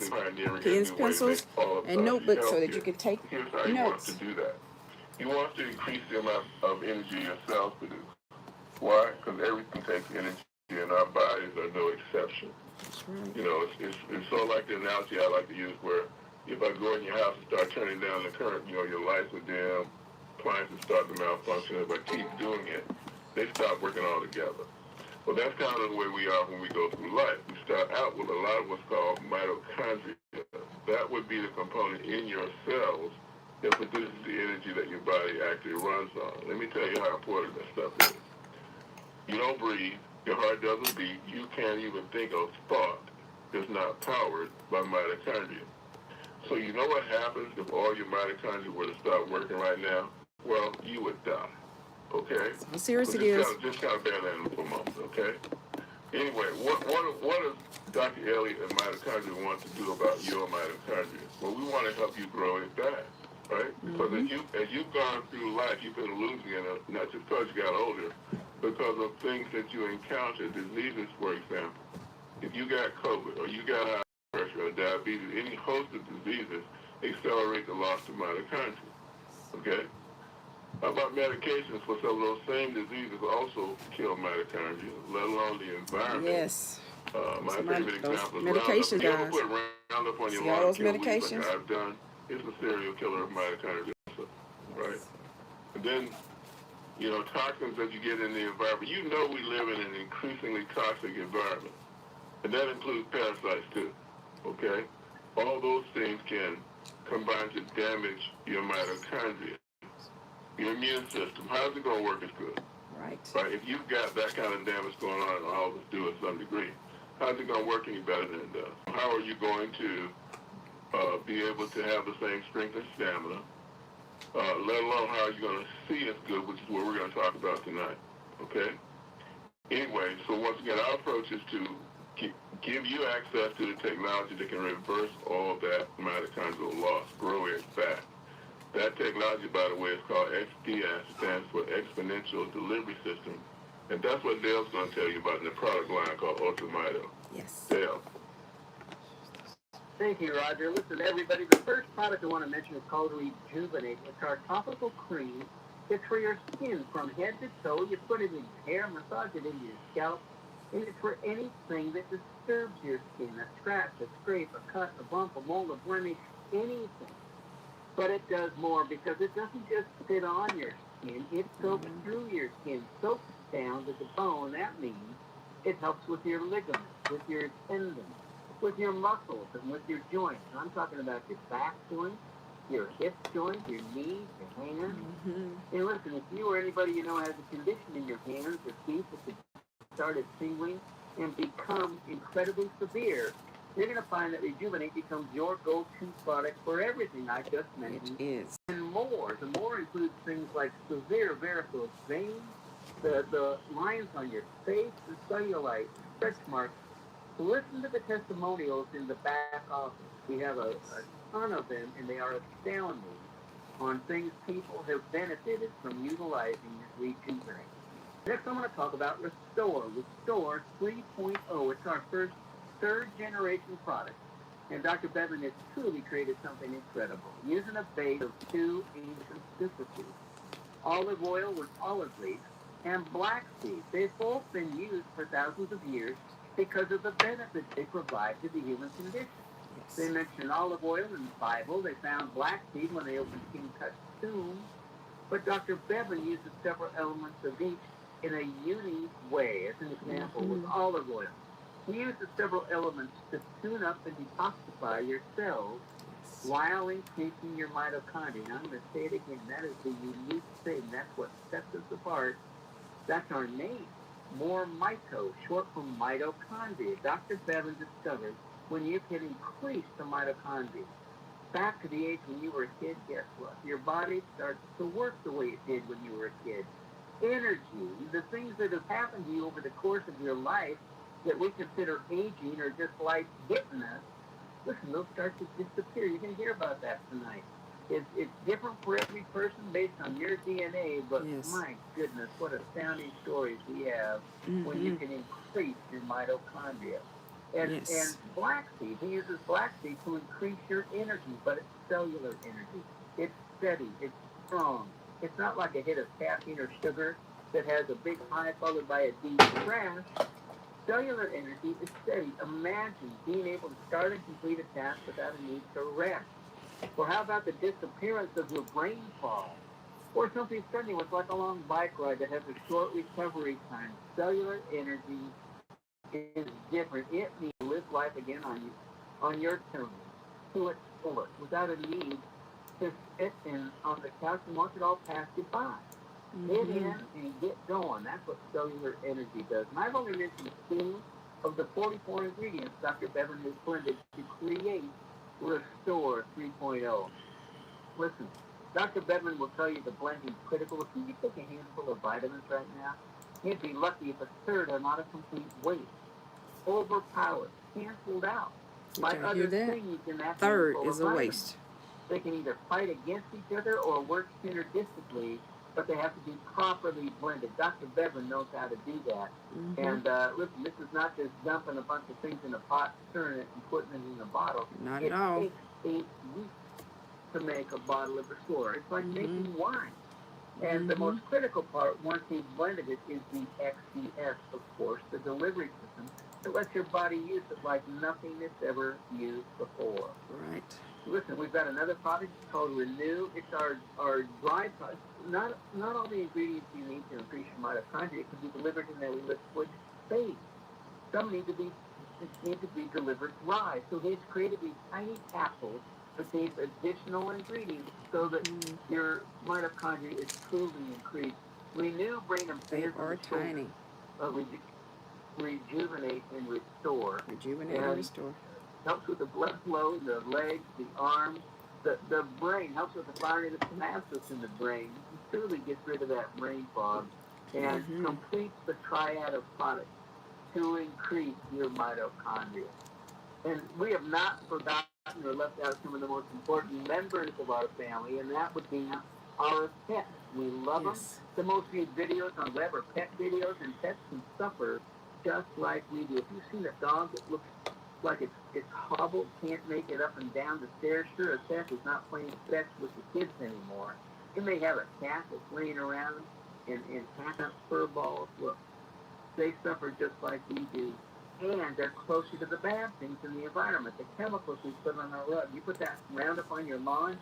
pads, pens, pencils, and notebooks so that you can take Here's how he wants to notes. do that. He wants to increase the amount of energy your cells produce. Why? Because everything takes energy, and our bodies are no exception. That's right. You know, it's sort of like the analogy I like to use where if I go in your house and start turning down the current, you know, your lights are dim, appliances start to malfunction. If I keep doing it, they stop working all together. Well, that's kind of the way we are when we go through life. We start out with a lot of what's called mitochondria. That would be the component in your cells that produces the energy that your body actually runs on. Let me tell you how important that stuff is. You don't breathe. Your heart doesn't beat. You can't even think of thought that's not powered by mitochondria. So you know what happens if all your mitochondria were to start working right now? Well, you would die. Okay? How serious So it is. just kind of bear that in for a moment, okay? Anyway, what does Dr. Elliott and mitochondria want to do about your mitochondria? Well, we want to help you grow it back, right? Because as you've gone through life, you've been losing it, not just because you got older, because of things that you encountered, diseases, for example. If you got COVID or you got high pressure or diabetes, any host of diseases accelerate the loss of mitochondria, okay? How about medications for some of those same diseases also kill mitochondria, let alone the environment? Yes. My favorite example is medication, Roundup. You ever guys. put Roundup on your See all lawn those to kill weeds medications? like I've done? It's a serial killer of mitochondria, right? And then, you know, toxins that you get in the environment. You know we live in an increasingly toxic environment. And that includes parasites too, okay? All those things can combine to damage your mitochondria. Your immune system, how's it going to work as good? Right. Right? If you've got that kind of damage going on, and all of us do at some degree, how's it going to work any better than it does? How are you going to be able to have the same strength and stamina, let alone how are you going to see as good, which is what we're going to talk about tonight, okay? Anyway, so once again, our approach is to give you access to the technology that can reverse all that mitochondrial loss, grow it back. That technology, by the way, is called XDS, stands for Exponential Delivery System. And that's what Dale's going to tell you about in the product line called UltraMito. Yes. Dale. Thank you, Roger. Listen, everybody, the first product I want to mention is called Rejuvenate. It's our topical cream. It's for your skin from head to toe. You put it in your hair, massage it into your scalp, and it's for anything that disturbs your skin, a scratch, a scrape, a cut, a bump, a mole, a blemish, anything. But it does more because it doesn't just sit on your skin. It soaks through your skin, soaks down to the bone. That means it helps with your ligaments, with your tendons, with your muscles, and with your joints. I'm talking about your back joints, your hip joints, your knees, your hands. And listen, if you or anybody you know has a condition in your hands or feet that started tingling and become incredibly severe, you're going to find that Rejuvenate becomes your go-to product for everything I just mentioned. It is. And more. The more includes things like severe varicose veins, the lines on your face, the cellulite, stretch marks. Listen to the testimonials in the back office. We have a ton of them, and they are astounding on things people have benefited from utilizing Rejuvenate. Next, I'm going to talk about Restore. Restore 3.0. It's our first third-generation product. And Dr. Bevan has truly created something incredible, using a base of two ancient superfoods, olive oil with olive leaves and black seed. They've both been used for thousands of years because of the benefits they provide to the human condition. Yes. They mention olive oil in the Bible. They found black seed when they opened King Tut's tomb. But Dr. Bevan uses several elements of each in a unique way. As an example, with olive oil, he uses several elements to tune up and detoxify your cells while increasing your mitochondria. And I'm going to say it again. That is the unique thing. That's what sets us apart. That's our name. MoreMito, short for mitochondria. Dr. Bevan discovered when you can increase the mitochondria back to the age when you were a kid, guess what? Your body starts to work the way it did when you were a kid. Energy, the things that have happened to you over the course of your life that we consider aging or just life hitting us, listen, those start to disappear. You can hear about that tonight. It's different for every person based on your DNA, but my goodness, what astounding stories we have when you can increase your mitochondria. And flaxseed, he uses flaxseed to increase your energy, but it's cellular energy. It's steady, it's strong. It's not like a hit of caffeine or sugar that has a big high followed by a deep crash. Cellular energy is steady. Imagine being able to start and complete a task without a need to rest. Or how about the disappearance of your brain fog? Or something strenuous like a long bike ride that has a short recovery time. Cellular energy is different. It means to live life again on your terms, to its fullest, without a need to sit in on the couch and watch it all pass you by. Get in and get going. That's what cellular energy does. And I've only mentioned 2 of the 44 ingredients Dr. Bevan has blended to create Restore 3.0. Listen, Dr. Bedman will tell you the blending is critical. If you take a handful of vitamins right now, you'd be lucky if a third are not a complete waste, overpowered, canceled out by other things in that third handful is of a vitamins. waste. They can either fight against each other or work synergistically, but they have to be properly blended. Dr. Bevan knows how to do that. And listen, this is not just dumping a bunch of things in a pot, stirring it, and putting it in a bottle. Not at all. It takes 8 weeks to make a bottle of Restore. It's like making wine. And the most critical part, once you've blended it, is the XCS, of course, the delivery system that lets your body use it like nothing it's ever used before. Right. Listen, we've got another product called Renew. It's our dry product. Not all the ingredients you need to increase your mitochondria can be delivered in a liquid phase. Some need to be delivered dry. So they've created these tiny capsules with these additional ingredients so that your mitochondria is truly increased. Renew, brain, and They are tiny. Rejuvenate and restore. Rejuvenate and restore. Helps with the blood flow, the legs, the arms, the brain. Helps with the firing of the synapses in the brain. It truly gets rid of that brain fog and completes the triad of products to increase your mitochondria. And we have not forgotten or left out some of the most important members of our family, and that would be our pets. We love them. The most viewed videos on web are pet videos, and pets can suffer just like we do. If you've seen a dog that looks like it's hobbled, can't make it up and down the stairs, sure as heck is not playing fetch with the kids anymore. You may have a cat that's laying around and packing up fur balls. Look, they suffer just like we do. And they're closer to the bad things in the environment, the chemicals we put on our rug. You put that Roundup on your lawn,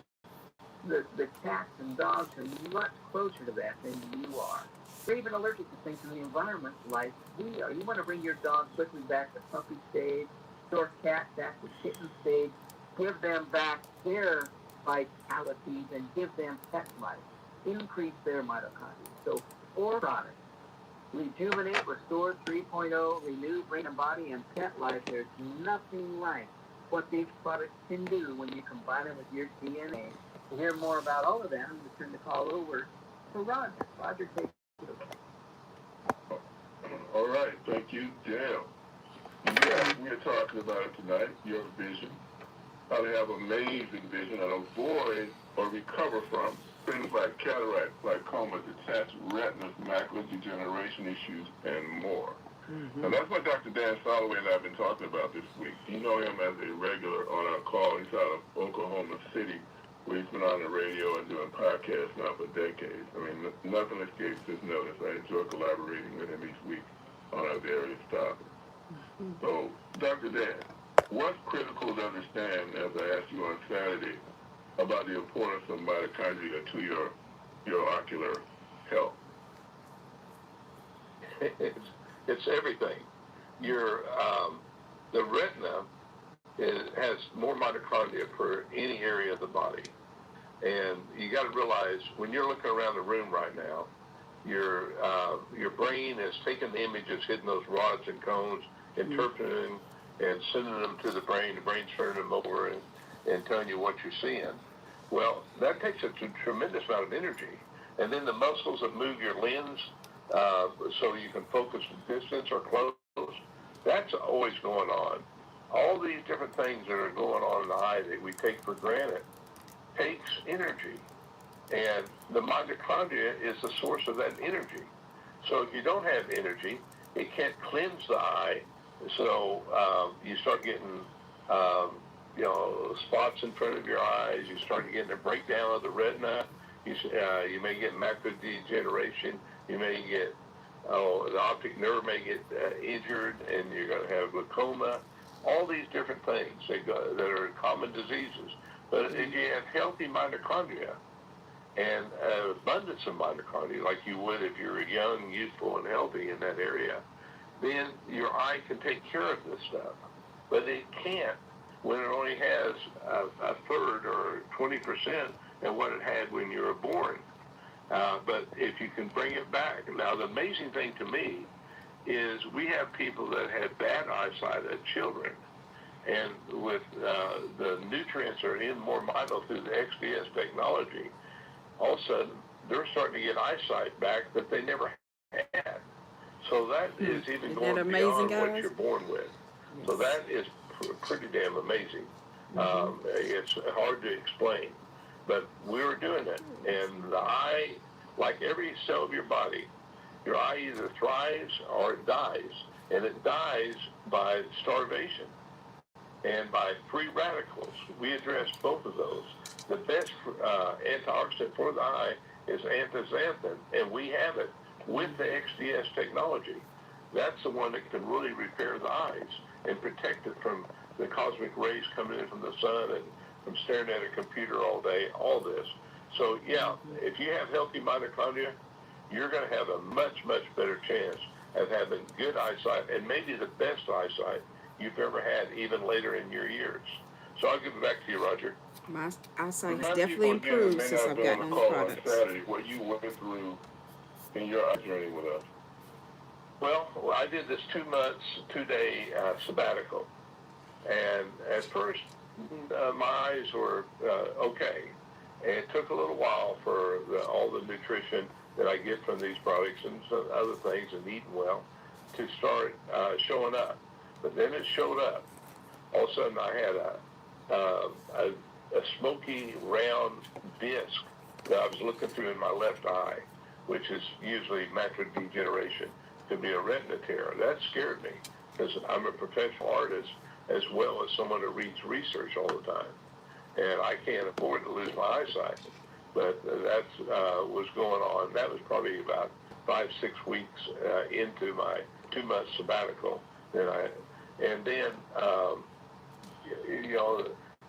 the cats and dogs are much closer to that than you are. They're even allergic to things in the environment like we are. You want to bring your dog quickly back to puppy stage, or cat back to kitten stage, give them back their vitalities and give them pet life. Increase their mitochondria. So 4 products. Rejuvenate, Restore 3.0, Renew, Brain and Body, and Pet Life. There's nothing like what these products can do when you combine them with your DNA. To hear more about all of them, I'm going to turn the call over to Roger. Roger, take it away. All right, thank you, Dale. Yeah, we are talking about it tonight, your vision, how to have amazing vision and avoid or recover from things like cataracts, glaucoma, detached retinas, macular degeneration issues, and more. And that's what Dr. Dan Soloway and I have been talking about this week. You know him as a regular on our call. He's out of Oklahoma City, where he's been on the radio and doing podcasts now for decades. I mean, nothing escapes his notice. I enjoy collaborating with him each week on our various topics. So, Dr. Dan, what's critical to understand, as I asked you on Saturday, about the importance of mitochondria to your ocular health? It's everything. The retina has more mitochondria per any area of the body. And you got to realize, when you're looking around the room right now, your brain is taking the images, hitting those rods and cones, interpreting them, and sending them to the brain. The brain's turning them over and telling you what you're seeing. Well, that takes a tremendous amount of energy. And then the muscles that move your lens so you can focus distance or close, that's always going on. All these different things that are going on in the eye that we take for granted takes energy. And the mitochondria is the source of that energy. So if you don't have energy, it can't cleanse the eye So you start getting, spots in front of your eyes. You start getting a breakdown of the retina. You may get macular degeneration. You may get, the optic nerve may get injured, and you're going to have glaucoma. All these different things that are common diseases. But if you have healthy mitochondria and abundance of mitochondria, like you would if you're young, youthful, and healthy in that area, then your eye can take care of this stuff. But it can't when it only has a third or 20% of what it had when you were born. But if you can bring it back. Now, the amazing thing to me is we have people that had bad eyesight as children. And with the nutrients are in MoreMito through the XDS technology, all of a sudden they're starting to get eyesight back that they never had. So that is even going beyond what you're born with. Yes. So that is pretty damn amazing. It's hard to explain, but we were doing it. And the eye, like every cell of your body, your eye either thrives or it dies. And it dies by starvation and by free radicals. We address both of those. The best antioxidant for the eye is anthocyanin, and we have it with the XDS technology. That's the one that can really repair the eyes and protect it from the cosmic rays coming in from the sun and from staring at a computer all day, all this. So, yeah, if you have healthy mitochondria, you're going to have a much, much better chance of having good eyesight and maybe the best eyesight you've ever had, even later in your years. So I'll give it back to you, Roger. My eyesight has definitely improved since I've gotten on the products. On Saturday, what you went through in your eye journey with us. Well, I did this 2 months, 2-day sabbatical. And at first, my eyes were okay. And it took a little while for all the nutrition that I get from these products and some other things and eating well to start showing up. But then it showed up. All of a sudden, I had a smoky, round disc that I was looking through in my left eye, which is usually macular degeneration. Could be a retina tear. That scared me because I'm a professional artist as well as someone that reads research all the time. And I can't afford to lose my eyesight. But that was going on. That was probably about 5-6 weeks into my 2-month sabbatical. And then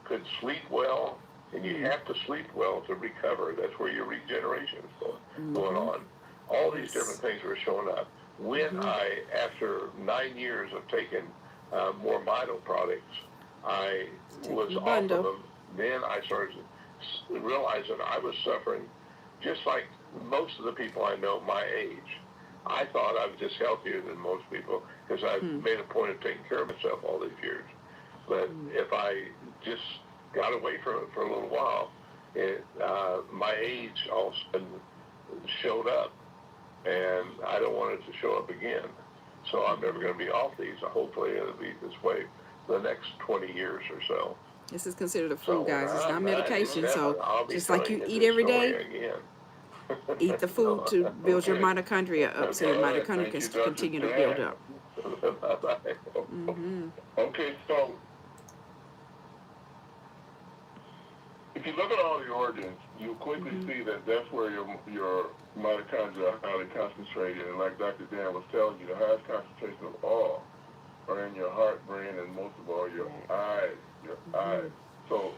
could sleep well, and you have to sleep well to recover. That's where your regeneration is going on. All these different things were showing up. When I, after 9 years of taking MoreMito products, I was off of them. Then I started realizing I was suffering just like most of the people I know my age. I thought I was just healthier than most people because I've made a point of taking care of myself all these years. But if I just got away from it for a little while, my age all of a sudden showed up, and I don't want it to show up again. So I'm never going to be off these. Hopefully it'll be this way for the next 20 years or so. This is considered a food, guys. It's not medication. So just like you eat every day, eat the food to build your mitochondria up so your mitochondria can continue to build up. Okay, so if you look at all the organs, you'll quickly see that that's where your mitochondria are highly concentrated. And like Dr. Dan was telling you, the highest concentration of all are in your heart, brain, and most of all your eyes. Your eyes. So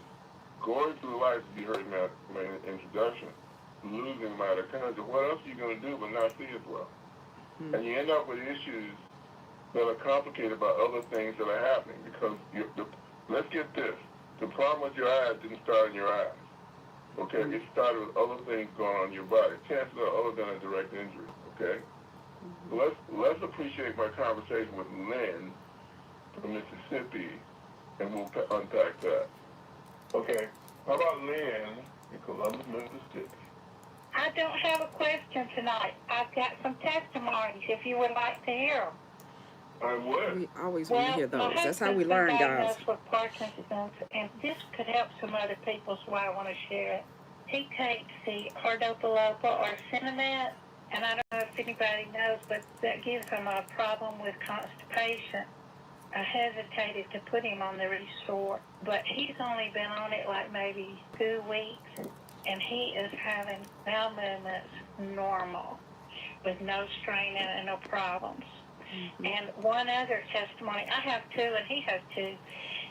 going through life, you heard my introduction, losing mitochondria, what else are you going to do but not see as well? And you end up with issues that are complicated by other things that are happening because let's get this. The problem with your eyes didn't start in your eyes. Okay? It started with other things going on in your body. Chances are other than a direct injury. Okay? So let's appreciate my conversation with Lynn from Mississippi, and we'll unpack that. Okay. How about Lynn in Columbus, Mississippi? I don't have a question tonight. I've got some testimonies if you would like to hear them. I would. We always want to hear those. That's how we learn, guys. With Parkinson's, and this could help some other people, so I want to share it. He takes the Cardopa or Cinnamate, and I don't know if anybody knows, but that gives him a problem with constipation. I hesitated to put him on the Restore, but he's only been on it like maybe 2 weeks, and he is having bowel movements normal with no straining and no problems. And one other testimony, I have 2 and he has 2.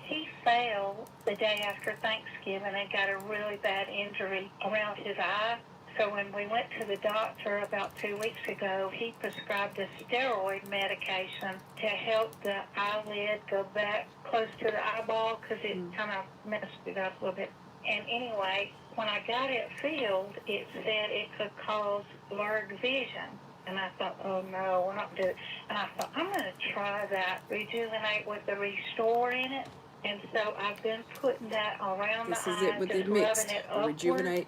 He fell the day after Thanksgiving and got a really bad injury around his eye. So when we went to the doctor about 2 weeks ago, he prescribed a steroid medication to help the eyelid go back close to the eyeball because it kind of messed it up a little bit. And anyway, when I got it filled, it said it could cause blurred vision. And I thought, oh no, we're not doing it. And I thought, I'm going to try that Rejuvenate with the Restore in it. And so I've been putting that around the eyes. This is it with it mixed. Rejuvenate,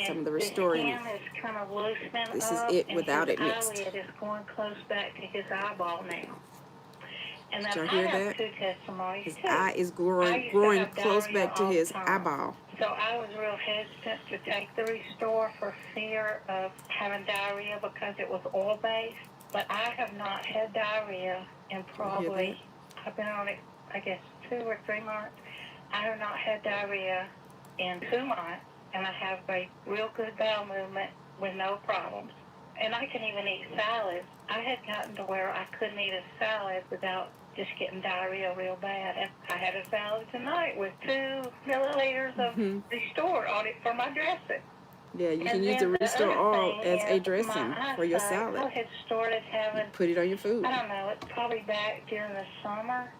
some of the Restore in it. Is kind of loosening This is up, it without and it mixed. his eyelid is going close back to his eyeball now. And Did then y'all hear I have that? 2 testimonies His too. eye is I growing used to have close diarrhea back to all the his time. eyeball. So I was real hesitant to take the Restore for fear of having diarrhea because it was oil-based. But I have not had diarrhea in probably, I've been on it, I guess, 2 or 3 months. I have not had diarrhea in 2 months, and I have a real good bowel movement with no problems. And I can even eat salads. I had gotten to where I couldn't eat a salad without just getting diarrhea real bad. And I had a salad tonight with 2 milliliters of Restore on it for my dressing. Yeah, you And can use the then Restore other All thing as a is dressing my for your eyesight. salad. I had started having, Put it on your food. I don't know, it's probably back during the summer.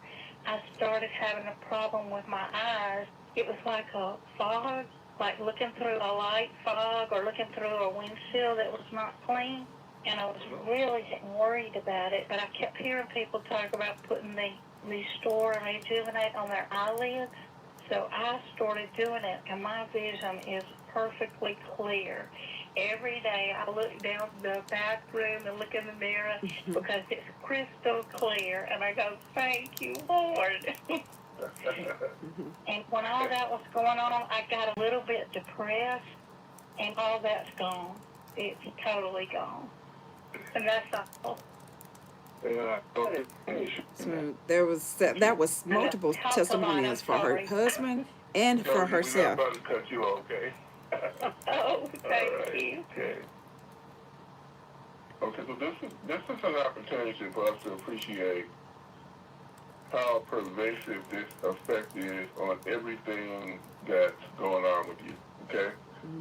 I started having a problem with my eyes. It was like a fog, like looking through a light fog or looking through a windshield that was not clean. And I was really worried about it. But I kept hearing people talk about putting the Restore and Rejuvenate on their eyelids. So I started doing it, and my vision is perfectly clear. Every day I look down the bathroom and look in the mirror because it's crystal clear, and I go, thank you, Lord. And when all that was going on, I got a little bit depressed, and all that's gone. It's totally gone. And that's all. So there was that was multiple testimonials for her husband and for herself. We're not about to cut you off, okay? Oh, thank you. Okay. Okay, so this is an opportunity for us to appreciate how pervasive this effect is on everything that's going on with you, okay?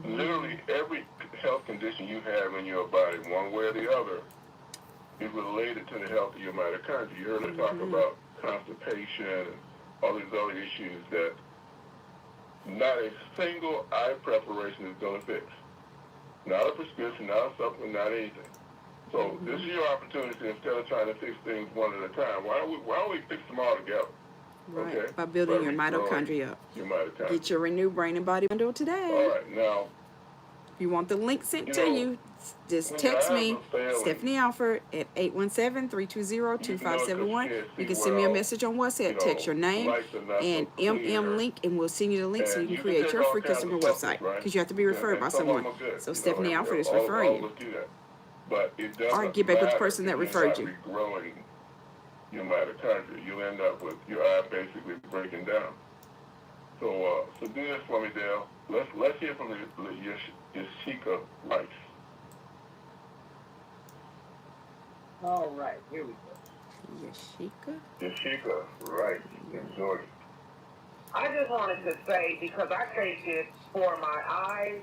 Literally every health condition you have in your body, one way or the other, is related to the health of your mitochondria. You heard her talk about constipation and all these other issues that not a single eye preparation is going to fix. Not a prescription, not a supplement, not anything. So this is your opportunity. Instead of trying to fix things one at a time, why don't we fix them all together? Right, Okay? by building your mitochondria up. Your mitochondria. Get your Renew Brain and Body Bundle today. All right, now. If you want the link sent to you, just text me, Stephanie Alford, at 817-320-2571. You can send me a message on WhatsApp, text your name and MM link, and we'll send you the link so you can create your free customer website, because you have to be referred by someone. So Stephanie Alford is referring you. Or get back with the person that referred you. Growing your mitochondria, you'll end up with your eye basically breaking down. So do this for me, Dale. Let's hear from Yashika Rice. All right, here we go. Yashika Rice in Georgia. I just wanted to say, because I take it for my eyes,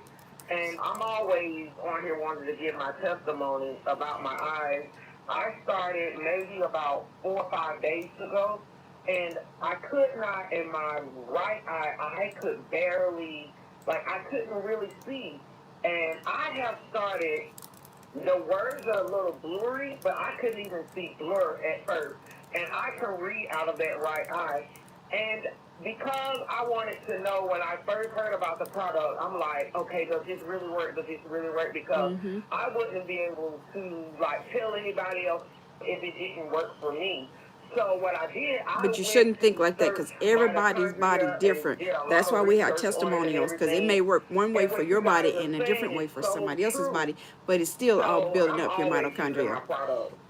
and I'm always on here wanting to give my testimony about my eyes. I started maybe about 4 or 5 days ago, and I could not, in my right eye, I could barely, I couldn't really see. And I have started, the words are a little blurry, but I couldn't even see blur at first. And I can read out of that right eye. And because I wanted to know when I first heard about the product, I'm like, okay, does this really work? Does this really work? Because I wouldn't be able to, tell anybody else if it didn't work for me. So what I did, but you shouldn't think like that, because everybody's body different. That's why we have testimonials, because it may work one way for your body and a different way for somebody else's body, but it's still all building up your mitochondria.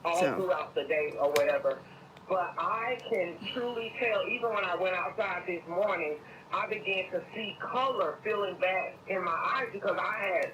All throughout the day or whatever. but I can truly tell, even when I went outside this morning, I began to see color filling back in my eyes because I had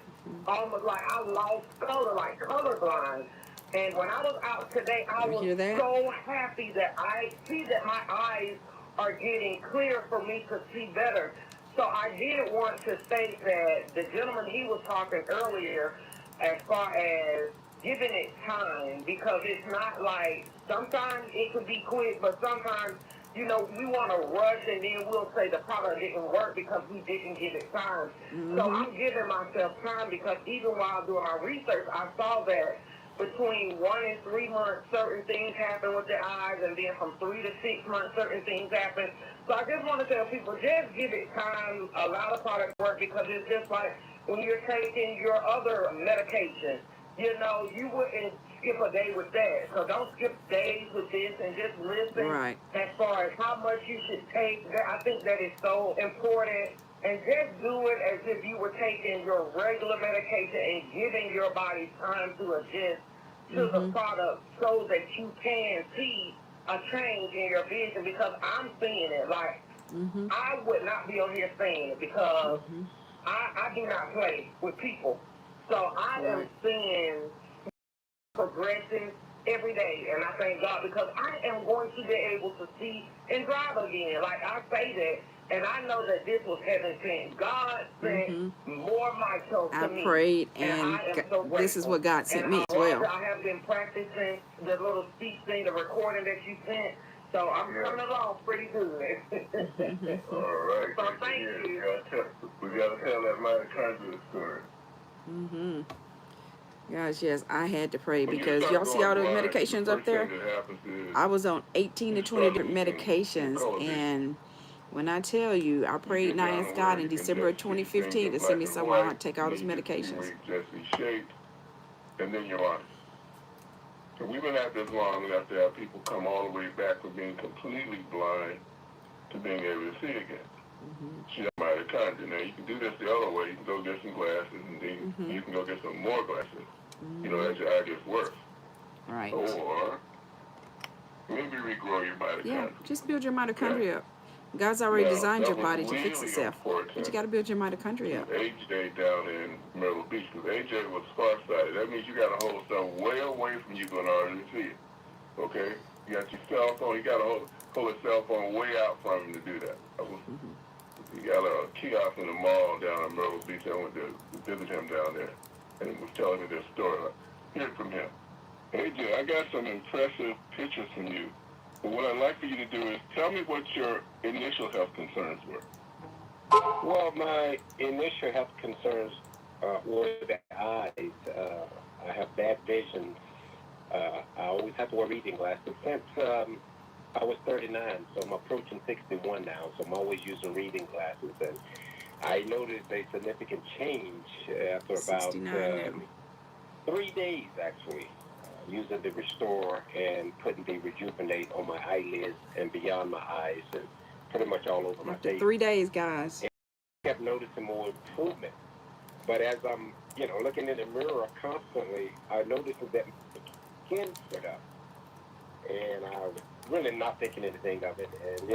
almost like I lost color, like colorblind. And when I was out today, I was so happy that I see that my eyes are getting clear for me to see better. So I did want to state that the gentleman, he was talking earlier as far as giving it time, because it's not like, sometimes it could be quick, but sometimes, you know, we want to rush and then we'll say the product didn't work because we didn't give it time. So I'm giving myself time because even while doing my research, I saw that between 1 and 3 months, certain things happen with the eyes, and then from 3 to 6 months, certain things happen. So I just want to tell people, just give it time, allow the product to work, because it's just like when you're taking your other medication. You know, you wouldn't skip a day with that. So don't skip days with this and just listen as far as how much you should take. I think that is so important. And just do it as if you were taking your regular medication and giving your body time to adjust to the product so that you can see a change in your vision, because I'm seeing it. Like, I would not be on here saying it because I do not play with people. So I am seeing progression every day, and I thank God because I am going to be able to see and drive again. Like I say that, and I know that this was heaven sent. God sent MoreMito to me. I prayed, and I am so this is what God sent me as well. I have been practicing the little speech thing, the recording that you sent. So I'm coming along pretty good. All right. So thank you. We got to tell that mitochondria story. Gosh, yes, I had to pray because y'all see all those medications up there? I was on 18 to 20 different medications, and when I tell you, I prayed and I asked God in December of 2015 to send me somewhere I would take all those medications. And then your eyes. So we've been at this long enough to have people come all the way back from being completely blind to being able to see again. See that mitochondria. Now you can do this the other way. You can go get some glasses, and then you can go get some more glasses. You know, as your eye gets worse. Right. Or maybe regrow your mitochondria. Yeah, just build your mitochondria up. God's already designed your body to fix itself, but you got to build your mitochondria up. AJ down in Myrtle Beach, because AJ was farsighted. That means you got to hold stuff way away from you in order to see it. Okay? You got your cell phone. You got to hold a cell phone way out from him to do that. You got a kiosk in the mall down in Myrtle Beach. I went to visit him down there, and he was telling me this story. Hear it from him. AJ, I got some impressive pictures from you. But what I'd like for you to do is tell me what your initial health concerns were. Well, my initial health concerns were the eyes. I have bad vision. I always have to wear reading glasses since I was 39, so I'm approaching 61 now, so I'm always using reading glasses. And I noticed a significant change after about 3 days, actually, using the Restore and putting the Rejuvenate on my eyelids and beyond my eyes and pretty much all over my face. 3 days, guys. And I kept noticing more improvement. But as I'm, looking in the mirror constantly, I noticed that my skin stood up. And I was really not thinking anything of it. And,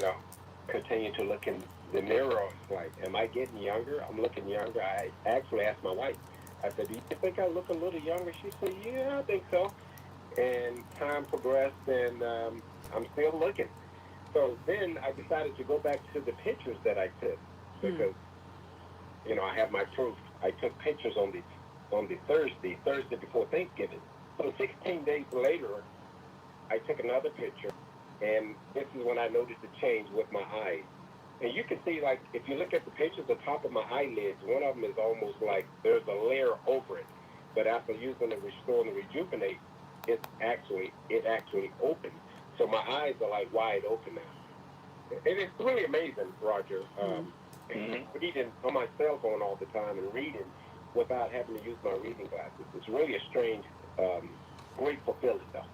continue to look in the mirror. It's like, am I getting younger? I'm looking younger. I actually asked my wife, I said, do you think I look a little younger? She said, yeah, I think so. And time progressed, and I'm still looking. So then I decided to go back to the pictures that I took because, I have my proof. I took pictures on the Thursday before Thanksgiving. So 16 days later, I took another picture, and this is when I noticed a change with my eyes. And you can see, like, if you look at the pictures, the top of my eyelids, one of them is almost like there's a layer over it. But after using the Restore and the Rejuvenate, it actually opened. So my eyes are like wide open now. And it's really amazing, Roger. Reading on my cell phone all the time and reading without having to use my reading glasses. It's really a strange, grateful feeling, though.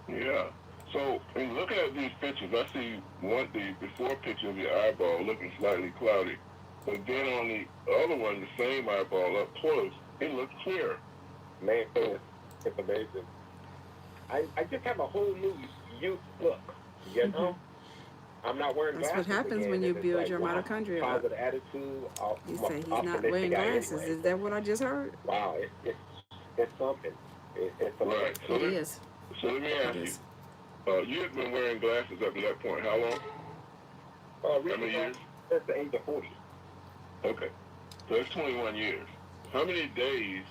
Yeah. So, in looking at these pictures, I see the before picture of your eyeball looking slightly cloudy. But then on the other one, the same eyeball up close, it looks clear. Man, it's amazing. I just have a whole new youth look, you know? I'm not wearing That's glasses what happens again, when you and it's build like, your wow, mitochondria up. positive attitude, You I'm say he's not optimistic wearing guy glasses. anyway. Is that what I just heard? Wow, it's something. It's amazing. Right. It is. So let me ask It is. you. You had been wearing glasses up to that point. How long? How many years? Since the age of 40. Okay. So that's 21 years. How many days,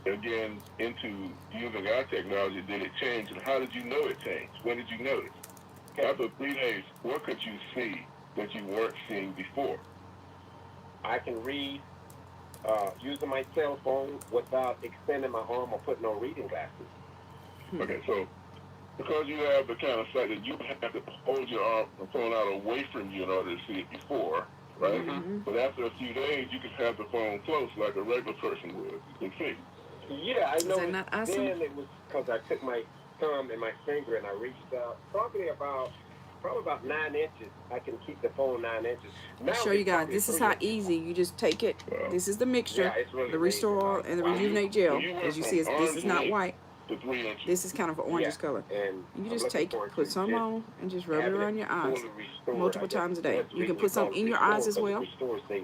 again, into using our technology did it change, and how did you know it changed? When did you notice? After 3 days, what could you see that you weren't seeing before? I can read using my cell phone without extending my arm or putting on reading glasses. Okay, so because you have the kind of sight that you have to hold your arm and phone out away from you in order to see it before, right? But after a few days, you can have the phone close like a regular person would. You can see. Yeah, I Is that noticed not awesome? then it was because I took my thumb and my finger and I reached out probably about 9 inches. I can keep the phone 9 inches. Now I'll show you guys. This is how easy. You just take it. This is the mixture, Yeah, it's really the Restore Oil and the Rejuvenate Gel. As you see, this is not white. To 3 inches. This is kind of an orangish color. And You just take it, put some on, and just rub it around your eyes multiple times a day. You can put some in your eyes as well.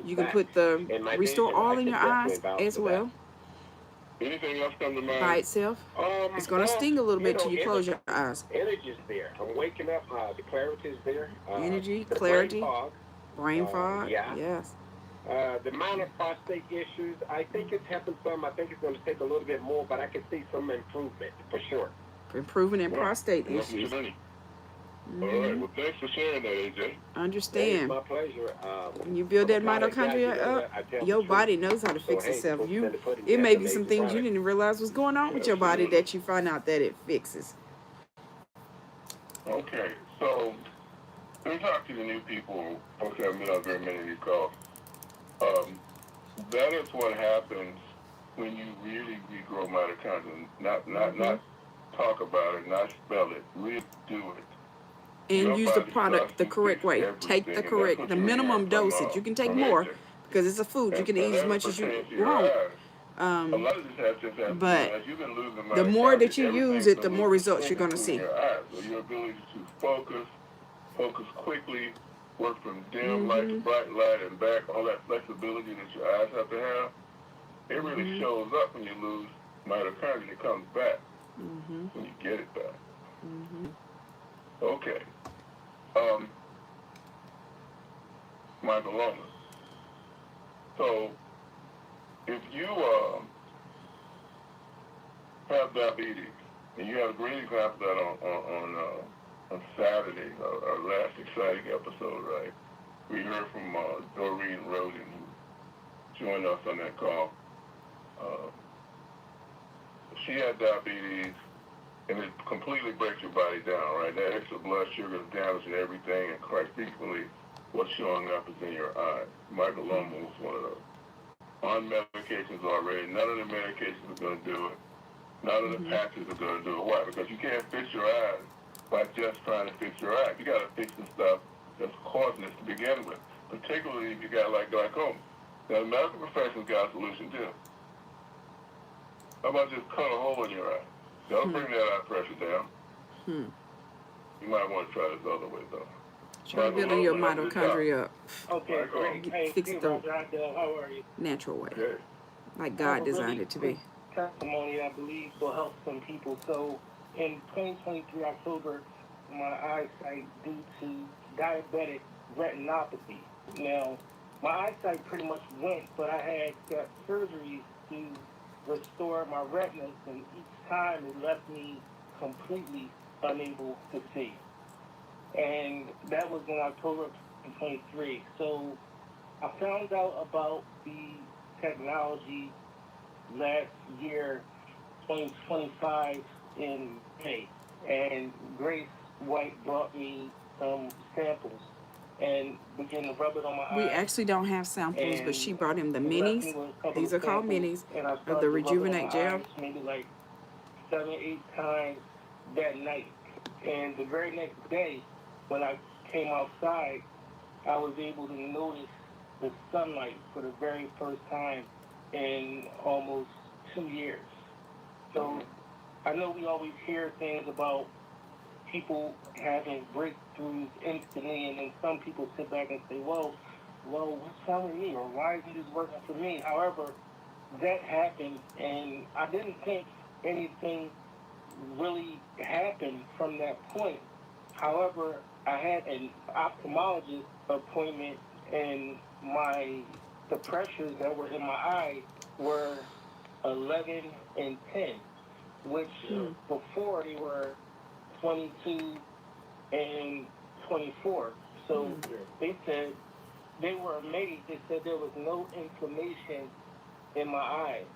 You can put the Restore Oil in your eyes as well. Anything else come to mind? By itself. It's going to sting a little bit till you close your eyes. Energy's there. I'm waking up. The clarity is there. Energy, the clarity, brain fog. brain fog. Yeah. Yes. The minor prostate issues, I think it's helping some. I think it's going to take a little bit more, but I can see some improvement for sure. Improving in prostate issues. All right. Well, thanks for sharing that, AJ. Understand. It's my pleasure. When you build that mitochondria up, your body knows how to fix itself. It may be some things you didn't realize was going on with your body that you find out that it fixes. Okay. So, let me talk to the new people. Okay, I've been on very many of these calls. That is what happens when you really regrow mitochondria. Not talk about it, not spell it, really do it. And use the product the correct way. Take the minimum dosage. You can take more because it's a food. You can eat as much as you want. But the more that you use it, the more results you're going to see. So your ability to focus quickly, work from dim light to bright light and back, all that flexibility that your eyes have to have, it really shows up when you lose mitochondria. It comes back when you get it back. Okay. Myeloma. So, if you have diabetes, and you have a great example of that on Saturday, our last exciting episode, right? We heard from Doreen Roden, who joined us on that call. She had diabetes, and it completely breaks your body down, right? That extra blood sugar is damaging everything, and quite frequently, what's showing up is in your eyes. Myeloma was one of those. On medications already, none of the medications are going to do it. None of the patches are going to do it. Why? Because you can't fix your eyes by just trying to fix your eyes. You got to fix the stuff that's causing this to begin with, particularly if you got like glaucoma. Now, the medical professionals got a solution too. How about just cut a hole in your eye? That'll bring that eye pressure down. You might want to try this other way though. Try building your mitochondria up. Okay, great. Hey, Fix it the how are you? natural way. Okay. Like God designed it to be. Testimony, I believe, will help some people. So, in 2023 October, my eyesight due to diabetic retinopathy. Now, my eyesight pretty much went, but I had got surgeries to restore my retinas, and each time it left me completely unable to see. And that was in October of 2023. So, I found out about the technology last year, 2025, in May, and Grace White brought me some samples and began to rub it on my eyes. We actually don't have samples, but she brought him the minis. These are called minis of the Rejuvenate Gel. Maybe like 7-8 times that night. And the very next day, when I came outside, I was able to notice the sunlight for the very first time in almost 2 years. So I know we always hear things about people having breakthroughs instantly, and then some people sit back and say, well, what's wrong with me, or why isn't this working for me? However, that happened, and I didn't think anything really happened from that point. However, I had an ophthalmologist appointment, and the pressures that were in my eye were 11 and 10, which before they were 22 and 24. So they said they were amazed. They said there was no inflammation in my eyes.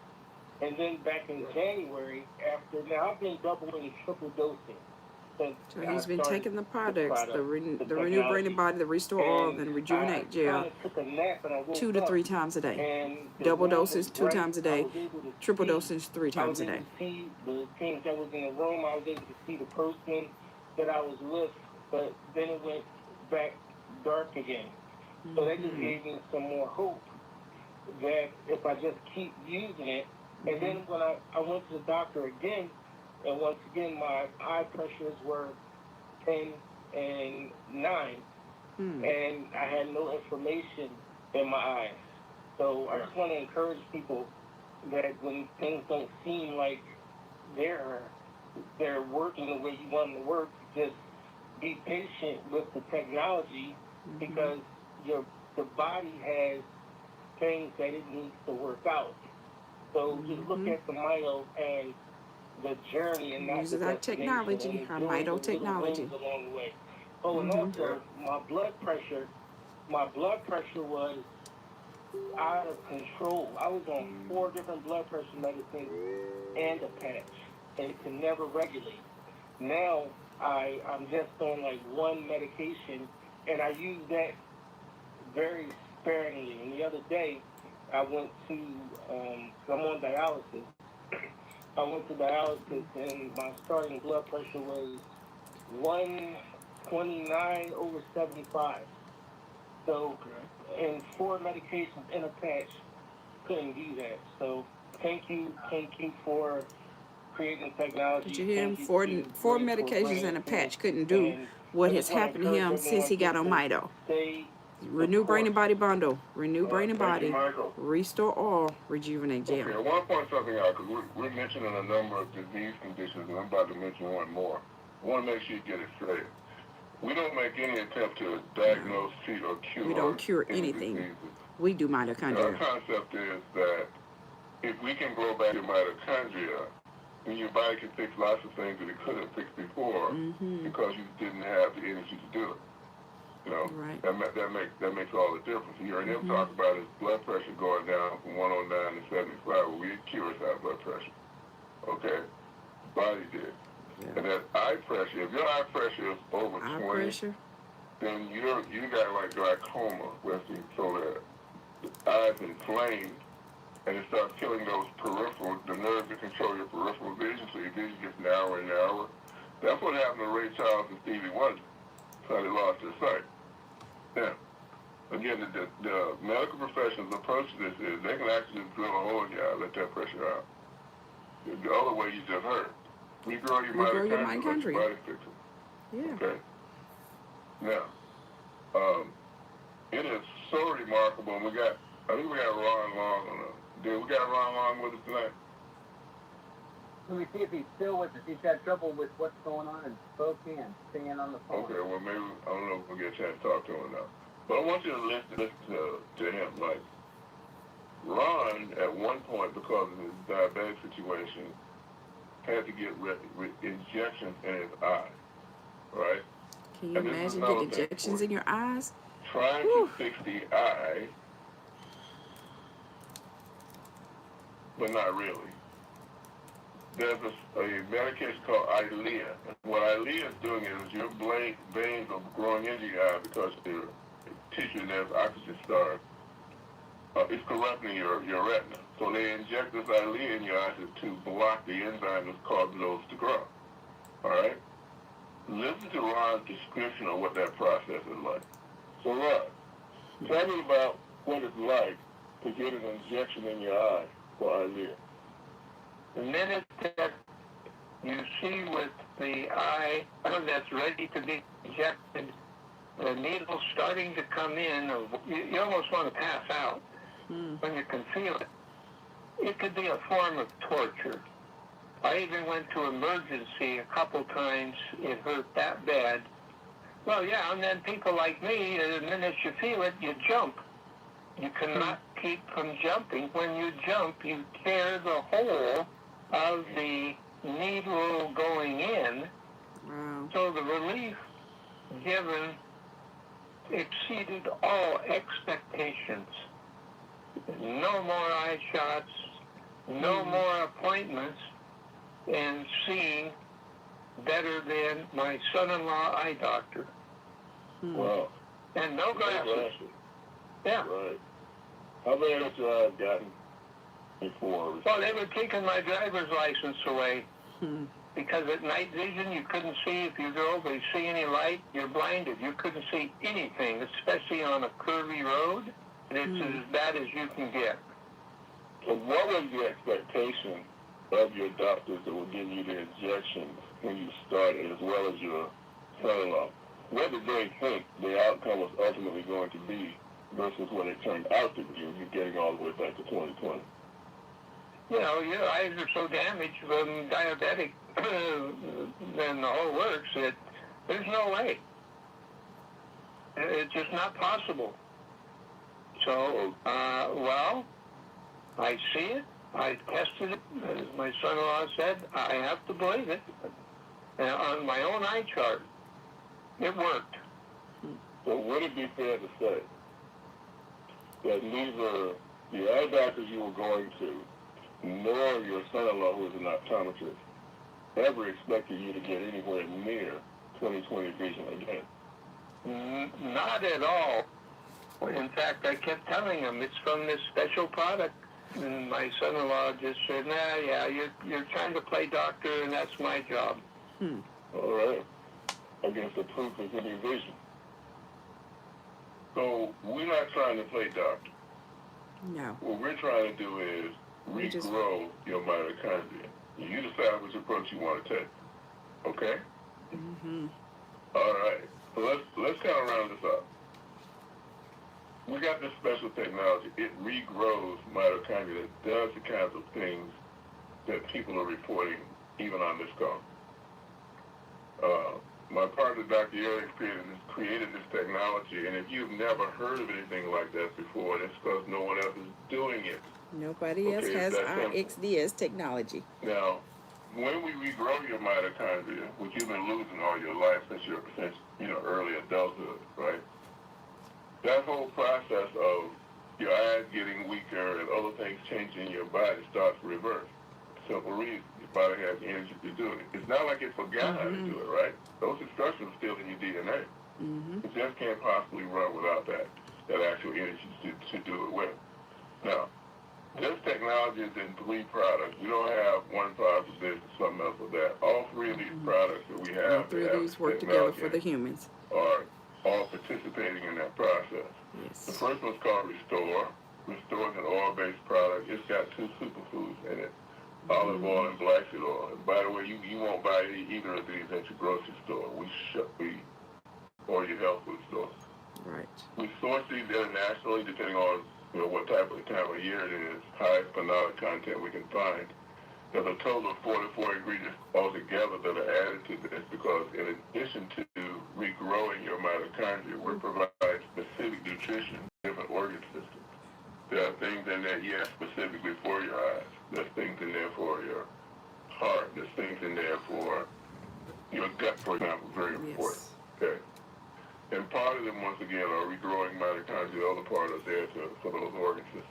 And then back in January, now I've been double and triple dosing. So he's been taking the products, the Renew Brain and Body, the Restore Oil, and Rejuvenate Gel, 2 to 3 times a day. Double doses 2 times a day, triple dosage 3 times a day. I was able to see the things that was in the room. I was able to see the person that I was with, but then it went back dark again. So that just gave me some more hope that if I just keep using it, and then when I went to the doctor again, and once again my eye pressures were 10 and 9, and I had no inflammation in my eyes. So I just want to encourage people that when things don't seem like they're working the way you want them to work, just be patient with the technology, because the body has things that it needs to work out. So just look at the Mito as the journey and not the destination. Our technology, our Mito technology. Along the way. Oh, and also my blood pressure was out of control. I was on 4 different blood pressure medicines and a patch, and it can never regulate. Now I'm just on like 1 medication, and I use that very sparingly. And the other day, I went to, I'm on dialysis. I went to dialysis, and my starting blood pressure was 129 over 75. So, and 4 medications in a patch couldn't do that. So, thank you for creating technology. Did you hear him? 4 medications and a patch couldn't do what has happened to him since he got on Mito. Renew Brain and Body Bundle, Renew Brain and Body, Restore Oil, Rejuvenate Gel. Okay, I want to point something out, because we're mentioning a number of disease conditions, and I'm about to mention one more. I want to make sure you get it straight. We don't make any attempt to diagnose, treat, or cure. We don't cure anything. Diseases. We do mitochondria. Our concept is that if we can grow back your mitochondria, then your body can fix lots of things that it couldn't fix before because you didn't have the energy to do it. You know, that makes all the difference. You heard him talk about his blood pressure going down from 109 to 75. Well, we didn't cure his high blood pressure. Okay? Body did. Yeah. And that eye pressure, if your eye pressure is over 20, then you got like glaucoma, where the eyes inflamed, and it starts killing those the nerves that control your peripheral vision, so your vision gets narrower and narrower. That's what happened to Ray Charles and Stevie Wonder. So they lost their sight. Now, again, the medical professionals' approach to this is they can actually just drill a hole in your eye, let that pressure out. The other way you just heard. Regrow your mitochondria, let your body fix it. Yeah. Okay? Now, it is so remarkable, and I think we got Ron Long on the, we got Ron Long with us tonight? Let me see if he's still with us. He's got trouble with what's going on in Spokane, staying on the phone. Okay, well, maybe, I don't know if we'll get a chance to talk to him now. But I want you to listen to him. Like, Ron, at one point, because of his diabetic situation, had to get injections in his eye, right? Can you imagine getting injections in your eyes? Trying to fix the eye, but not really. There's a medication called Eylea. And what Eylea is doing is your veins are growing into your eye because your tissue and there's oxygen stars. It's corrupting your retina. So they inject this Eylea in your eyes to block the enzyme that's causing those to grow. All right? Listen to Ron's description of what that process is like. So Ron, tell me about what it's like to get an injection in your eye for Eylea. The minute that you see with the eye that's ready to be injected, the needle starting to come in, you almost want to pass out when you can feel it. It could be a form of torture. I even went to emergency a couple times. It hurt that bad. Well, yeah, and then people like me, the minute you feel it, you jump. You cannot keep from jumping. When you jump, you tear the hole of the needle going in. Wow. So the relief given exceeded all expectations. No more eye shots, no more appointments, and seeing better than my son-in-law eye doctor. Wow. And no glasses. Yeah. Right. How bad has your eyes gotten before? Well, they were taking my driver's license away because at night vision you couldn't see if you drove or you see any light, you're blinded. You couldn't see anything, especially on a curvy road. It's as bad as you can get. So what was the expectation of your doctors that were giving you the injections when you started, as well as your son-in-law? What did they think the outcome was ultimately going to be versus what it turned out to be? You're getting all the way back to 2020. You know, your eyes are so damaged from diabetic, then the whole works, that there's no way. It's just not possible. So, well, I see it. I tested it. As my son-in-law said, I have to believe it. And on my own eye chart, it worked. So would it be fair to say that neither the eye doctors you were going to nor your son-in-law, who is an optometrist, ever expected you to get anywhere near 20/20 vision again? Not at all. In fact, I kept telling him it's from this special product. And my son-in-law just said, nah, yeah, you're trying to play doctor, and that's my job. All right. I guess the proof is in your vision. So we're not trying to play doctor. No. What we're trying to do is regrow your mitochondria. You decide which approach you want to take. Okay? All right. So let's kind of round this up. We got this special technology. It regrows mitochondria that does the kinds of things that people are reporting even on this call. My partner, Dr. Eric, created this technology, and if you've never heard of anything like that before, that's because no one else is doing it. Nobody else has our XDS technology. Now, when we regrow your mitochondria, which you've been losing all your life since early adulthood, right? That whole process of your eyes getting weaker and other things changing in your body starts to reverse. Simple reason. Your body has energy to do it. It's not like it forgot how to do it, right? Those instructions are still in your DNA. It just can't possibly run without that actual energy to do it with. Now, this technology is in 3 products. We don't have one product for this and something else for that. All 3 of these products that we have, all 3 of these work together for the humans. Are all participating in that process. Yes. The first one's called Restore. Restore is an oil-based product. It's got 2 superfoods in it, olive oil and black seed oil. And by the way, you won't buy either of these at your grocery store. Or your health food stores. Right. We source these internationally, depending on what time of year it is, highest phenolic content we can find. There's a total of 44 ingredients altogether that are added to this because in addition to regrowing your mitochondria, we're providing specific nutrition to different organ systems. There are things in there, yes, specifically for your eyes. There's things in there for your heart. There's things in there for your gut, for example, very important. Okay. And part of them, once again, are regrowing mitochondria. The other part is there for those organ systems.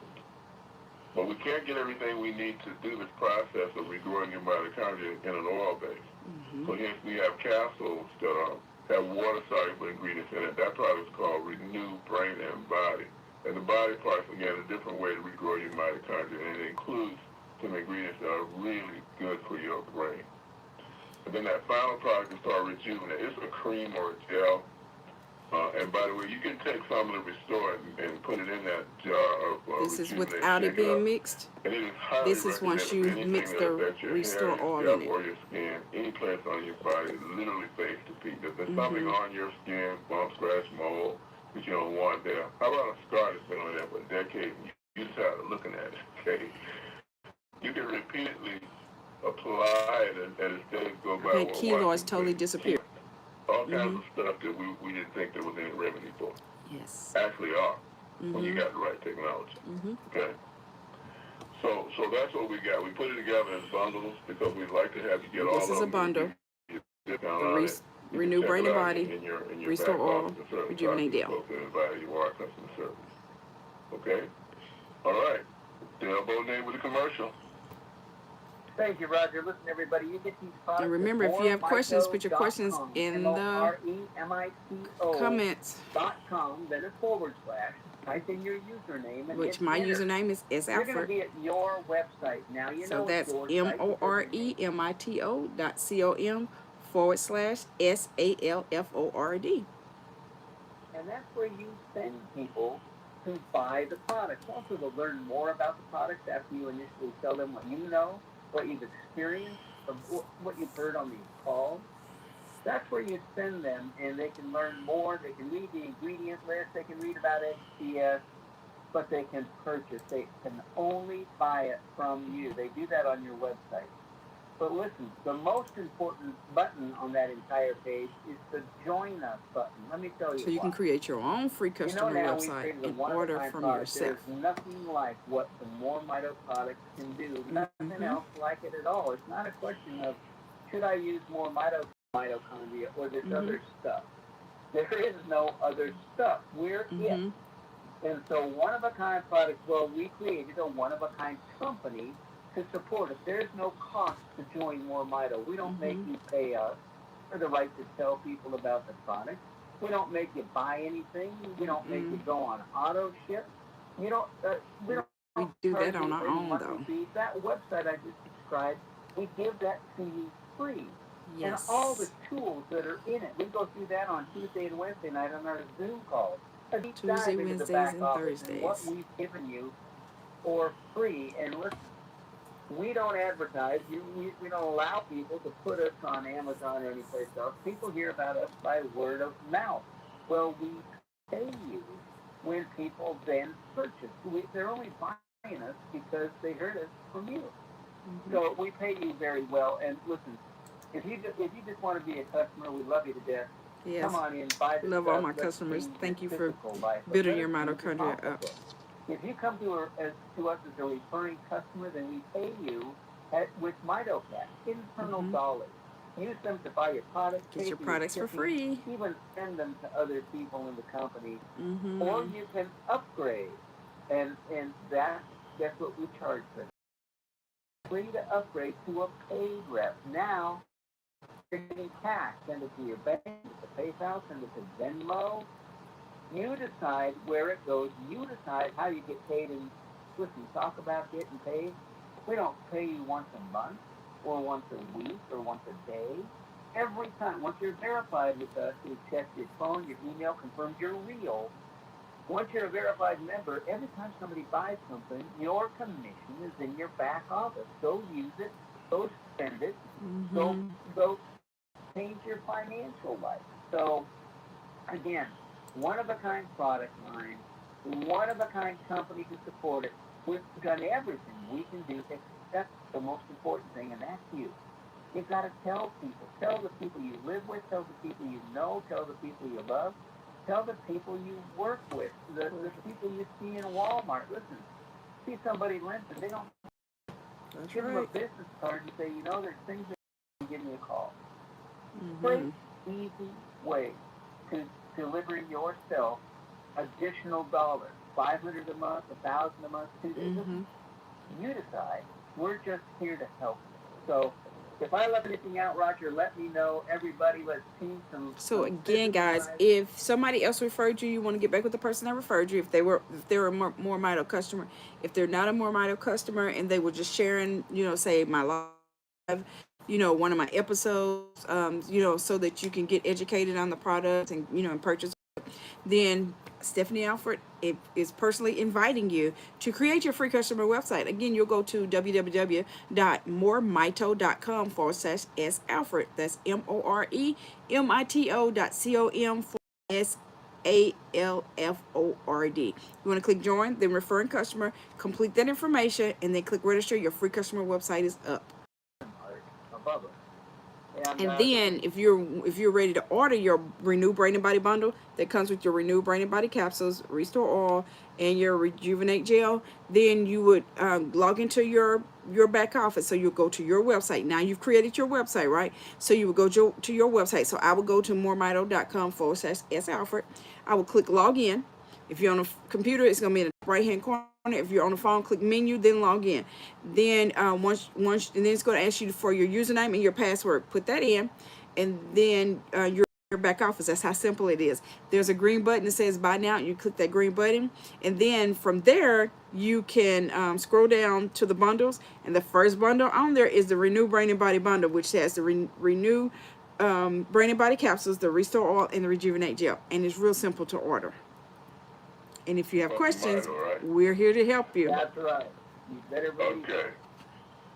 But we can't get everything we need to do this process of regrowing your mitochondria in an oil base. So hence we have capsules that have water-soluble ingredients in it. That product is called Renew Brain and Body. And the body part, again, is a different way to regrow your mitochondria, and it includes some ingredients that are really good for your brain. And then that final product is called Rejuvenate. It's a cream or a gel. And by the way, you can take some of the Restore and put it in that jar of This is Rejuvenate, without it shake being up. mixed. And it is highly This is once you recommended for mix anything that the affects your Restore hair, oil your in scalp, it. or your skin, any place on your body, literally face to feet. If there's something on your skin, bump, scratch, mole, that you don't want there, how about a scar that's been on there for decades and you just tired of looking at it, okay? You can repeatedly apply it as days go by. Okay, keloids totally disappear. All kinds of stuff that we didn't think there was any remedy for. Yes. Actually are, when you got the right technology. Okay? So that's what we got. We put it together as bundles because we'd like to have you get all of them. This is a bundle. The Renew Brain and Body, Restore Oil, Rejuvenate Gel. You are customer service. Okay? All right. The elbow name with the commercial. Thank you, Roger. Listen, everybody, you get these products. And remember, if you have questions, put your questions in the comments. .com, then a / type in your username. And which my username is You're going to Alford. be at your website. Now you know So that's MoreMito.com/SALFORD. And that's where you send people to buy the products. Also, to learn more about the products after you initially tell them what you know, what you've experienced, or what you've heard on these calls. That's where you send them, and they can learn more. They can read the ingredient list. They can read about HCS, but they can purchase. They can only buy it from you. They do that on your website. But listen, the most important button on that entire page is the Join Us button. Let me tell you So you can create your own free customer website and order from yourself. There's nothing like what the MoreMito products can do. Nothing else like it at all. It's not a question of, should I use more mitochondria or this other stuff? There is no other stuff. We're it. And so one-of-a-kind products, well, we created a one-of-a-kind company to support it. There's no cost to join MoreMito. We don't make you pay us for the right to tell people about the product. We don't make you buy anything. We don't make you go on auto ship. You don't. We do that on our own, though. Fees. That website I just described, we give that to you free. Yes. And all the tools that are in it. We go through that on Tuesday and Wednesday night on our Zoom calls. Tuesday, Wednesdays, and Thursdays. What we've given you for free. And listen, we don't advertise. We don't allow people to put us on Amazon or anyplace else. People hear about us by word of mouth. Well, we pay you when people then purchase. They're only buying us because they heard us from you. So we pay you very well. And listen, if you just want to be a customer, we love you to death. Yes. Come on in, buy the love stuff. all my customers. Thank you for building your mitochondria up. If you come to us as a referring customer, then we pay you with MitoPet, internal dollars. Use them to buy your products. Get your products for free. Even send them to other people in the company. Or you can upgrade. And that's what we charge for. Free to upgrade to a paid rep. Now, you're getting cash. Send it to your bank, to PayPal, send it to Venmo. You decide where it goes. You decide how you get paid. And listen, talk about getting paid. We don't pay you once a month or once a week or once a day. Every time. Once you're verified with us, we check your phone, your email, confirms you're real. Once you're a verified member, every time somebody buys something, your commission is in your back office. Go use it. Go spend it. Go change your financial life. So, again, one-of-a-kind product line, one-of-a-kind company to support it. We've done everything we can do except the most important thing, and that's you. You've got to tell people. Tell the people you live with. Tell the people you know. Tell the people you love. Tell the people you work with. The people you see in Walmart. Listen, see somebody limping. They don't give them a business card and say, there's things that you can give me a call. Great, easy way to deliver yourself additional dollars, $500 a month, $1,000 a month, $2,000. You decide. We're just here to help you. So if I left anything out, Roger, let me know. Everybody, let's see some. So again, guys, if somebody else referred you, you want to get back with the person that referred you. If they were a MoreMito customer, if they're not a MoreMito customer and they were just sharing, say my live, one of my episodes, so that you can get educated on the product and and purchase then Stephanie Alford is personally inviting you to create your free customer website. Again, you'll go to www.moremito.com/S Alford. That's MoreMito.com/SALFORD. You want to click join, then referring customer, complete that information, and then click register. Your free customer website is up. Above it. And then if you're ready to order your Renew Brain and Body Bundle that comes with your Renew Brain and Body Capsules, Restore Oil, and your Rejuvenate Gel, then you would log into your back office. So you'll go to your website. Now you've created your website, right? So you would go to your website. So I will go to moremito.com/S Alford. I will click log in. If you're on a computer, it's going to be in the right-hand corner. If you're on the phone, click menu, then log in. Then and then it's going to ask you for your username and your password. Put that in, and then your back office. That's how simple it is. There's a green button that says buy now. You click that green button, and then from there you can scroll down to the bundles. And the first bundle on there is the Renew Brain and Body Bundle, which has the Renew Brain and Body Capsules, the Restore Oil, and the Rejuvenate Gel. And it's real simple to order. And if you have questions, we're here to help you. That's right. You better believe it. Okay.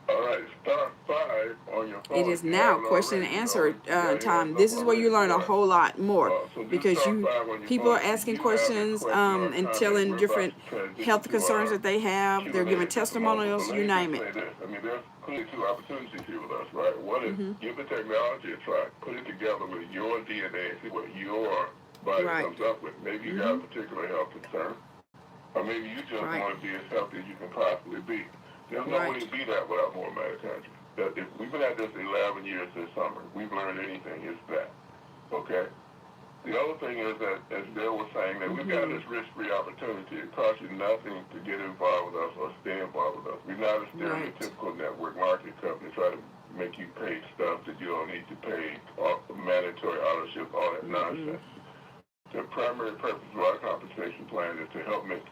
All right. Star 5 on your phone. It is now question and answer time. This is where you learn a whole lot more because people are asking questions and telling different health concerns that they have. They're giving testimonials, you name it. I mean, there's clearly two opportunities here with us, right? One is give the technology a try, put it together with your DNA and see what your body comes up with. Maybe you got a particular health concern, or maybe you just want to be as healthy as you can possibly be. There's no way to be that without more mitochondria. If we've been at this 11 years this summer, we've learned anything, it's that. Okay? The other thing is that, as Bill was saying, that we've got this risk-free opportunity. It costs you nothing to get involved with us or stay involved with us. We're not a stereotypical network marketing company trying to make you pay stuff that you don't need to pay, mandatory auto-ship, all that nonsense. The primary purpose of our compensation plan is to help make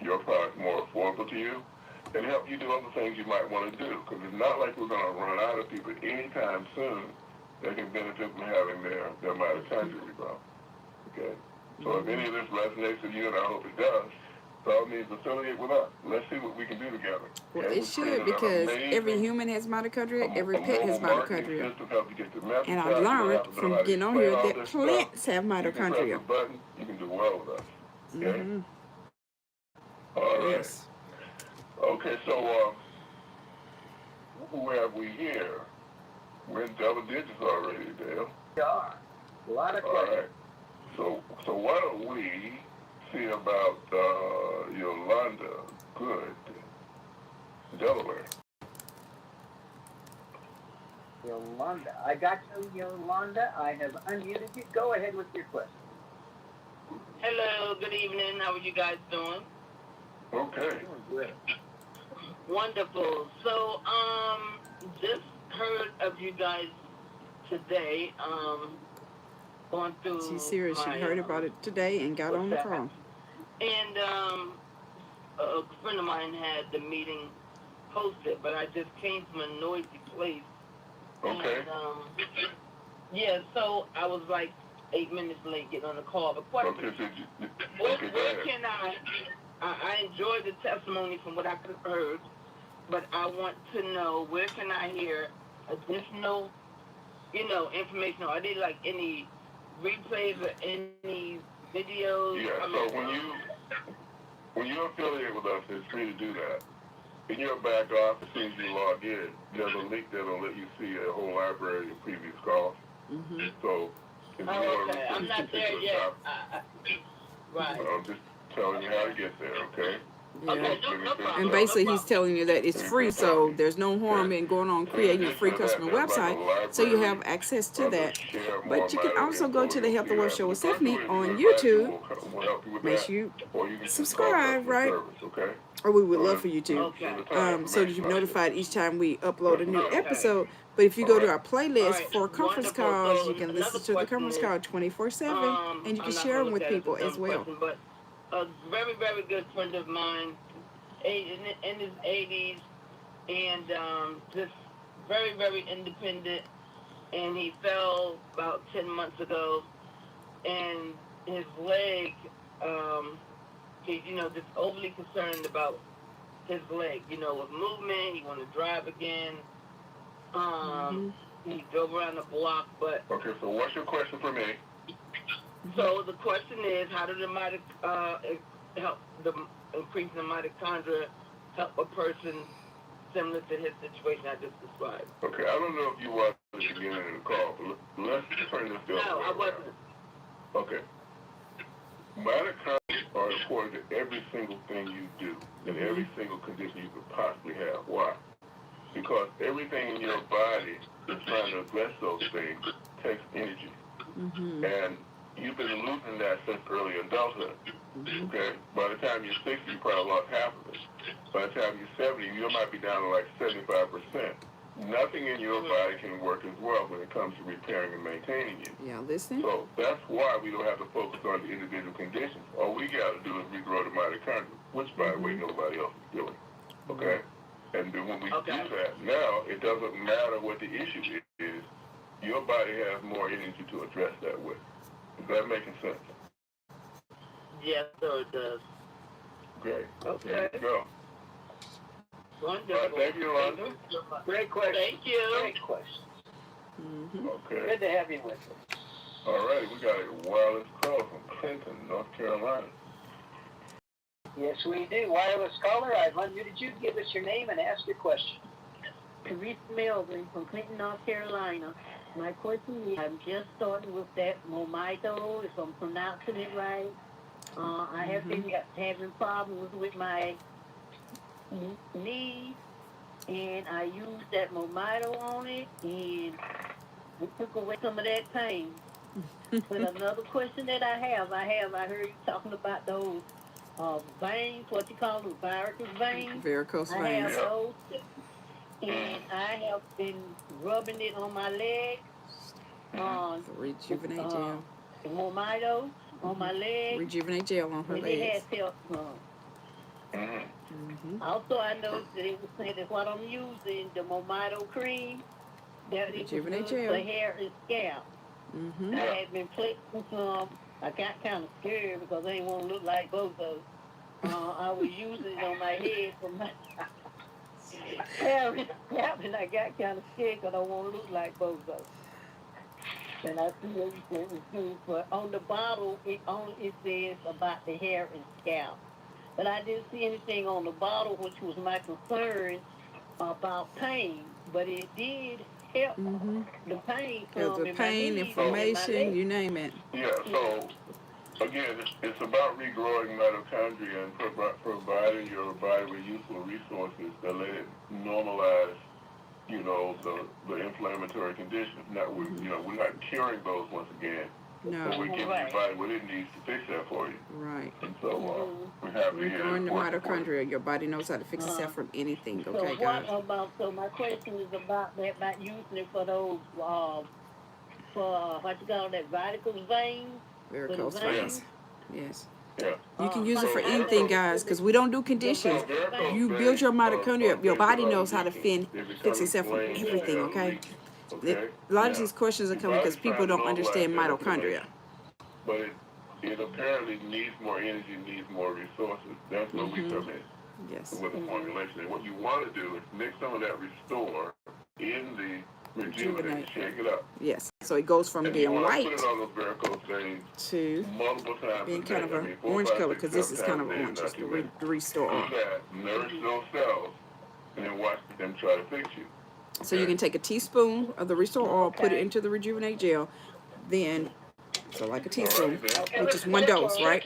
your product more affordable to you and help you do other things you might want to do. Because it's not like we're going to run out of people anytime soon that can benefit from having their mitochondria regrown. Okay? So if any of this resonates with you, and I hope it does, by all means affiliate with us. Let's see what we can do together. Well, it should, because every human has mitochondria, every pet has mitochondria. And I've learned from getting on here that plants have mitochondria. You can press a button, you can do well with us. Okay? All right. Yes. Okay, so who have we here? We're in double digits already, Dale. We are. A lot of questions. All right. So why don't we see about Yolanda Good, Delaware. Yolanda. I got you, Yolanda. I have unmuted you. Go ahead with your question. Hello, good evening. How are you guys doing? Okay. Doing good. Wonderful. So, just heard of you guys today, going through. She's serious. She heard about it today and got on the call. And a friend of mine had the meeting posted, but I just came from a noisy place. Okay. And, yeah, so I was like 8 minutes late getting on the call. But question, where can I enjoyed the testimony from what I could have heard, but I want to know where can I hear additional, information? Are there like any replays or any videos? Yeah, so when you affiliate with us, it's free to do that. In your back office, as soon as you log in, there's a link that'll let you see a whole library of previous calls. So if you want to I'm not there yet. Right. I'm just telling you how to get there, okay? Yeah. Okay, no problem. And basically, he's telling you that it's free, so there's no harm in going on creating a free customer website, so you have access to that. But you can also go to the Health and Wealth Show with Stephanie on YouTube. Make sure you subscribe, right? Or we would love for you to, so that you're notified each time we upload a new episode. But if you go to our playlist for conference calls, you can listen to the conference call 24/7, and you can share them with people as well. But a very, very good friend of mine, in his 80s, and just very, very independent, and he fell about 10 months ago, and his leg, he's, just overly concerned about his leg, with movement. He want to drive again. He drove around the block, but... Okay, so what's your question for me? So the question is, how do the help the increase in mitochondria help a person similar to his situation I just described? Okay, I don't know if you watched the beginning of the call, but let's turn this down. No, I wasn't. Okay. Mitochondria are important to every single thing you do and every single condition you could possibly have. Why? Because everything in your body that's trying to address those things takes energy. And you've been losing that since early adulthood. Okay? By the time you're 60, you probably lost half of it. By the time you're 70, you might be down to like 75%. Nothing in your body can work as well when it comes to repairing and maintaining you. Yeah, listen. So that's why we don't have to focus on the individual conditions. All we got to do is regrow the mitochondria, which, by the way, nobody else is doing. Okay? And then when we do that, now it doesn't matter what the issue is. Your body has more energy to address that with. Is that making sense? Yes, sir, it does. Great. Okay. There you go. Wonderful. Thank you, Yolanda. Great question. Thank you. Great question. Okay. Good to have you with us. All right, we got a wireless call from Clinton, North Carolina. Yes, we do. Wireless caller, I've unmuted you. Give us your name and ask your question. Teresa Melvin from Clinton, North Carolina. My question is, I'm just starting with that MoreMito, if I'm pronouncing it right. I have been having problems with my knees, and I used that MoreMito on it, and it took away some of that pain. But another question that I heard you talking about those veins, what you call them, varicose veins. Varicose veins. I have those, and I have been rubbing it on my leg. The Rejuvenate Gel. MoreMito on my leg. Rejuvenate Gel on her and legs. it has helped. Also, I noticed that it was saying that what I'm using, the MoreMito cream, that it was Rejuvenate good Gel. for hair and scalp. I had been flexing some. I got kind of scared because I didn't want to look like Bozo. I was using it on my head for my hair and scalp, and I got kind of scared because I don't want to look like Bozo. And I see everything was good, but on the bottle, it says about the hair and scalp. But I didn't see anything on the bottle, which was my concern about pain. But it did help the pain from the pain, my inflammation, you name it. Yeah, so again, it's about regrowing mitochondria and providing your body with useful resources that let it normalize, the inflammatory conditions. We're not curing those once again. No. But we're giving your body what it needs to fix that for you. Right. And so we have to Regrowing the mitochondria. Your body knows how to fix itself from anything. Okay, guys. So my question is about that, about using it for those, for what you call that, varicose veins? Varicose veins. Yes. Yeah. You can use it for anything, guys, because we don't do conditions. You build your mitochondria up. Your body knows how to fix itself from everything, okay? A lot of these questions are coming because people don't understand mitochondria. But it apparently needs more energy, needs more resources. That's where we come in. Yes. With the formulation. And what you want to do is mix some of that Restore in the Rejuvenate, shake it up. Yes. So it goes from being white put it on those varicose veins to multiple times being kind of an orange color, because this is kind of orange. It's the Restore. Do that, nourish those cells, and then watch them try to fix you. So you can take a teaspoon of the Restore oil, put it into the Rejuvenate Gel, then, so like a teaspoon, which is one dose, right?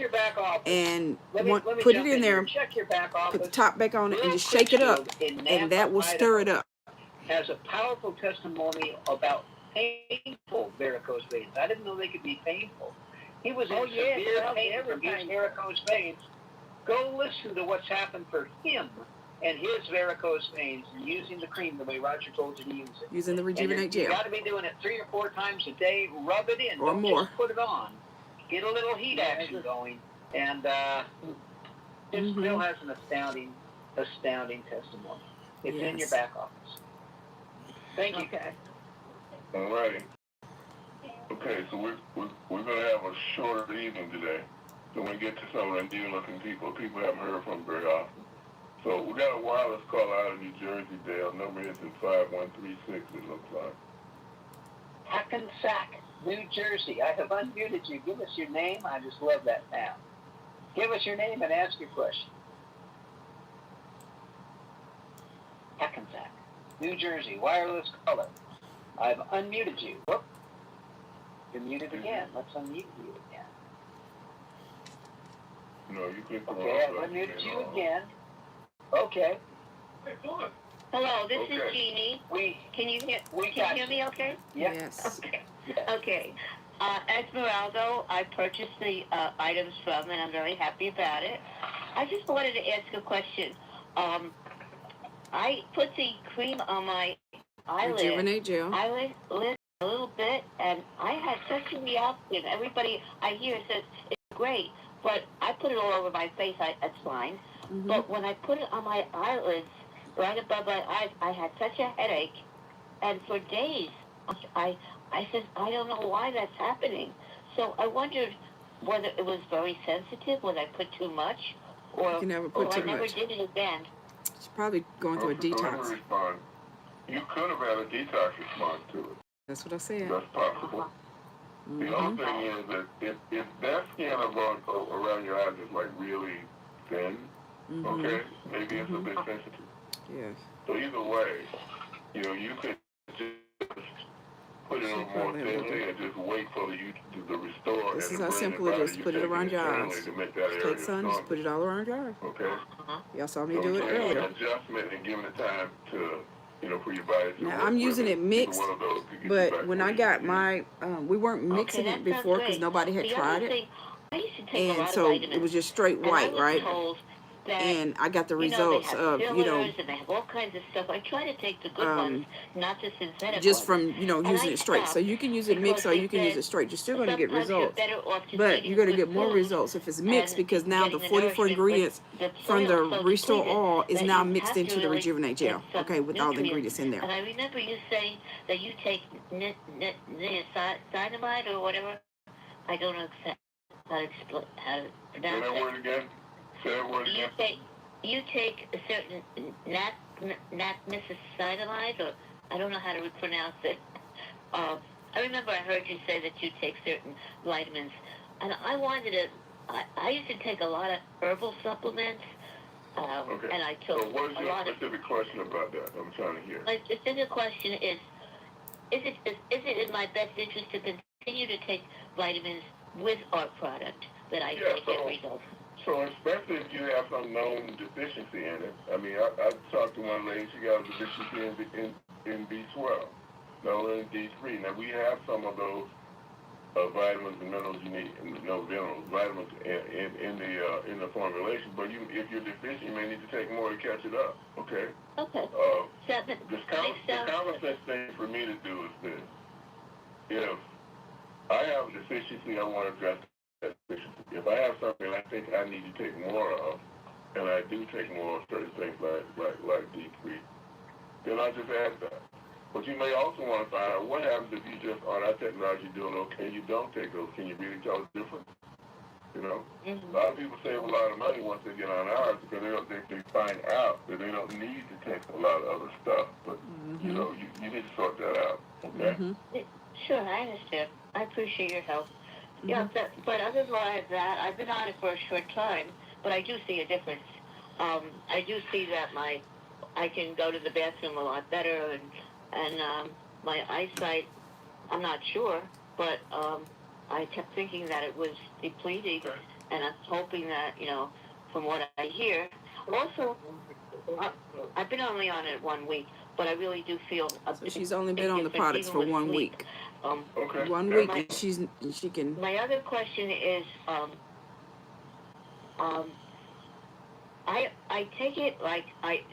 And put it in there, put the top back on it, and just shake it up, and that will stir it up. Has a powerful testimony about painful varicose veins. I didn't know they could be painful. He was in severe pain from his varicose veins. Go listen to what's happened for him and his varicose veins using the cream the way Roger told you to use it. Using the Rejuvenate Gel. You got to be doing it 3 or 4 times a day. Rub it in. Or Don't more. just put it on. Get a little heat action going. And it still has an astounding testimony. It's in your back office. Thank you. Okay. All righty. Okay, so we're going to have a shorter evening today. So when we get to some of the new-looking people haven't heard from very often. So we got a wireless call out of New Jersey, Dale. Number is in 5136, it looks like. Hackensack, New Jersey. I have unmuted you. Give us your name. I just love that now. Give us your name and ask your question. Hackensack, New Jersey, wireless caller. I've unmuted you. Whoop. You're muted again. Let's unmute you again. No, you clicked the wrong Okay, I've button. unmuted you again. Okay. Hello, this is Jeannie. Can you hear me okay? Yes. Okay. Yes. Okay. Esmeralda, I purchased the items from, and I'm very happy about it. I just wanted to ask a question. I put the cream on my eyelid. Rejuvenate Gel. Eyelid a little bit, and I had such a reaction. Everybody I hear says it's great, but I put it all over my face. That's fine. Mm-hmm. But when I put it on my eyelids, right above my eyes, I had such a headache, and for days, I said, I don't know why that's happening. So I wondered whether it was very sensitive, whether I put too much, or You can never put too I never much. did it again. She's probably going through a detox. Respond. You could have had a detox response to it. That's what I said. That's possible. Mm-hmm. The only thing is that if that skin around your eyes is like really thin, Mm-hmm. okay, maybe it's a bit sensitive. Yes. So either way, you could just put it on more thinly and just wait for you to restore. This and is how simple it is. Put it around your eyes. Take some, just put it all around your eyes. Okay. Y'all saw me do it earlier. Adjustment and giving it time to, for your body to Now I'm using it mixed, but when I got my, we weren't mixing it before because nobody had tried it, and so it was just straight white, right? And I got the results of, and they have all kinds of stuff. I try to take the good ones, not the synthetic just ones. from, using it straight. So you can use it mixed or you can use it straight. You're still going to get results, but you're going to get more results if it's mixed because now the 44 ingredients from the Restore Oil is now mixed into the Rejuvenate Gel, okay, with all the ingredients in there. And I remember you saying that you take niacinamide or whatever. I don't know how to pronounce that word again. You take a certain niacinamide, or I don't know how to pronounce it. I remember I heard you say that you take certain vitamins, and I wanted to. I used to take a lot of herbal supplements, okay. And I took so what is your specific question about that? I'm trying to hear. My specific question is it in my best interest to continue to take vitamins with our product that I take get results? So especially if you have some known deficiency in it. I mean, I talked to one lady, she got a deficiency in B12, no, in D3. Now, we have some of those vitamins and minerals you need, vitamins in the formulation, but if you're deficient, you may need to take more to catch it up, okay? Okay. The common sense thing for me to do is this. If I have a deficiency, I want to address that deficiency. If I have something I think I need to take more of, and I do take more of certain things like D3, then I just add that. But you may also want to find out what happens if you just on our technology doing okay, you don't take those. Can you really tell the difference? Mm-hmm. A lot of people save a lot of money once they get on ours because they find out that they don't need to take a lot of other stuff. But you need to sort that out. Okay. Mm-hmm. Sure, I understand. I appreciate your help. Mm-hmm. Yeah, but otherwise that, I've been on it for a short time, but I do see a difference. I do see that I can go to the bathroom a lot better, and my eyesight, I'm not sure, but I kept thinking that it was depleting, and I'm hoping that, from what I hear. Also, I've been only on it 1 week, but I really do feel so she's only been on the products for 1 week. 1 week, and she can. My other question is, I take it like I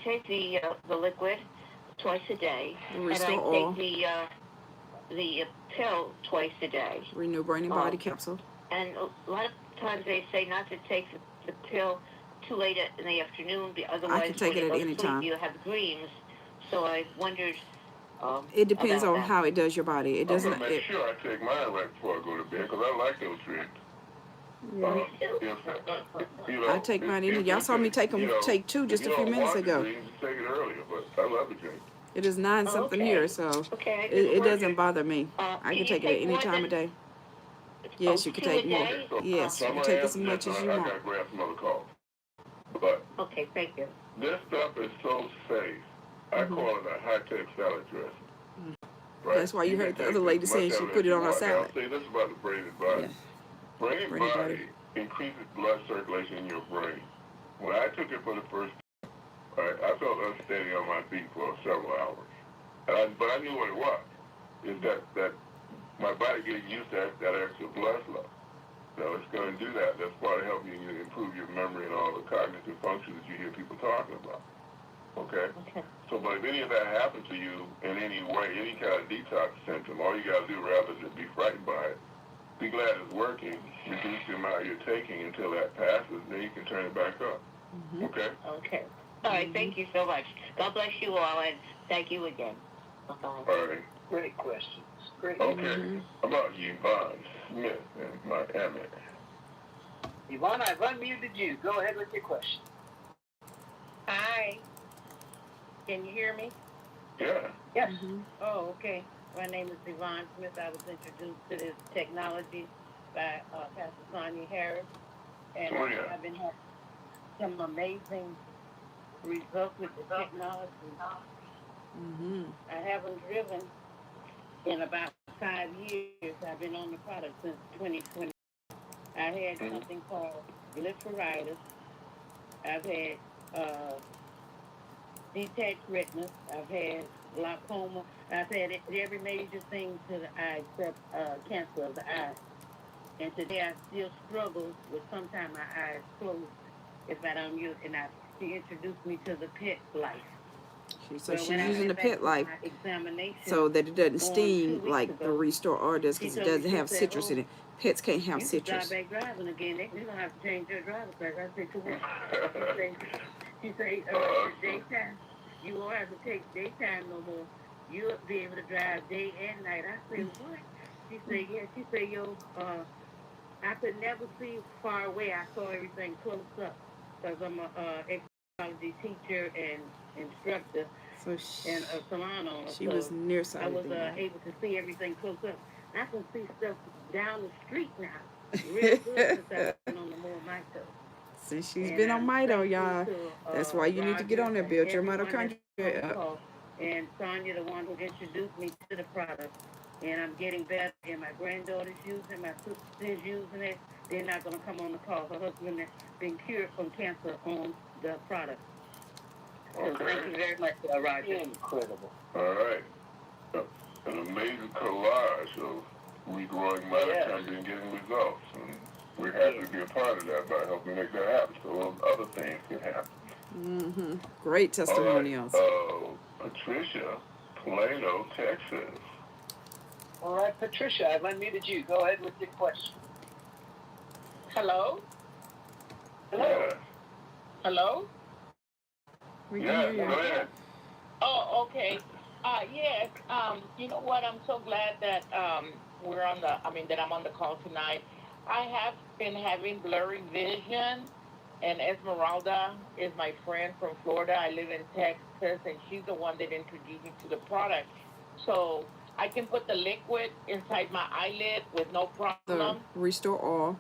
take the liquid twice a day, and I take the pill twice a day. Renew Brain and Body Capsule. And a lot of times they say not to take the pill too late in the afternoon, otherwise I can take it at any time. You have dreams. So I wondered It depends about on that. how it does your body. It doesn't. I'm gonna make sure I take mine right before I go to bed because I like those treats. I take mine in. Y'all saw me take two just a few minutes ago. You take it earlier, but I love the drink. It is 9 something here, so Okay. it doesn't bother me. I can take it at any time of day. Yes, you can take more. Yes, you can take as much as you want. I gotta grab some other calls. But okay, thank you. This stuff is so safe. I call it a high-tech salad dressing. Right? That's why you heard the other lady saying she put it on her salad. I'll say this about the brain and body. Brain and body increases blood circulation in your brain. When I took it for the first time, right, I felt unsteady on my feet for several hours. But I knew what it was. Is that my body getting used to that extra blood flow. So it's going to do that. That's part of helping you improve your memory and all the cognitive functions that you hear people talking about. Okay? So, but if any of that happens to you in any way, any kind of detox symptom, all you got to do rather than be frightened by it, be glad it's working, reduce the amount you're taking until that passes, then you can turn it back up. Okay? Okay. All right, thank you so much. God bless you all, and thank you again. Bye-bye. All right. Great questions. Great. Okay. About Yvonne Smith in Miami. Yvonne, I've unmuted you. Go ahead with your question. Hi. Can you hear me? Yeah. Yes. Oh, okay. My name is Yvonne Smith. I was introduced to this technology by Pastor Sonia Harris. And I've been having some amazing results with the technology. I haven't driven in about 5 years. I've been on the product since 2020. I had something called blepharitis. I've had detached retinas. I've had glaucoma. I've had every major thing to the eye except cancer of the eye. And today I still struggle with sometimes my eyes closed if I don't use it. And she introduced me to the Petlife. So she's using the Petlife so that it doesn't sting like the Restore R does because it doesn't have citrus in it. Pets can't have citrus. Drive back driving again. They're going to have to change their driver's back. I said, come on. She said, daytime. You won't have to take daytime no more. You'll be able to drive day and night. I said, what? She said, yeah. She said, I could never see far away. I saw everything close up because I'm a ecology teacher and instructor and a salon owner. She was nearsighted. I was able to see everything close up. I can see stuff down the street now. Real good since I've been on the MoreMito. Since she's been on Mito, y'all. That's why you need to get on there, build your mitochondria up. And Sonia, the one who introduced me to the product. And I'm getting better. And my granddaughter's using it. My sister's using it. They're not going to come on the call. Her husband has been cured from cancer on the product. So thank you very much, Roger. Incredible. All right. An amazing collage of regrowing mitochondria and getting results. And we're happy to be a part of that by helping make that happen so those other things can happen. Great testimonials. Patricia, Plano, Texas. All right, Patricia, I've unmuted you. Go ahead with your question. Hello? Yeah. Hello? We can hear you. Go ahead. Oh, okay. Yes. You know what? I'm so glad that that I'm on the call tonight. I have been having blurry vision, and Esmeralda is my friend from Florida. I live in Texas, and she's the one that introduced me to the product. So I can put the liquid inside my eyelid with no problem. The Restore All.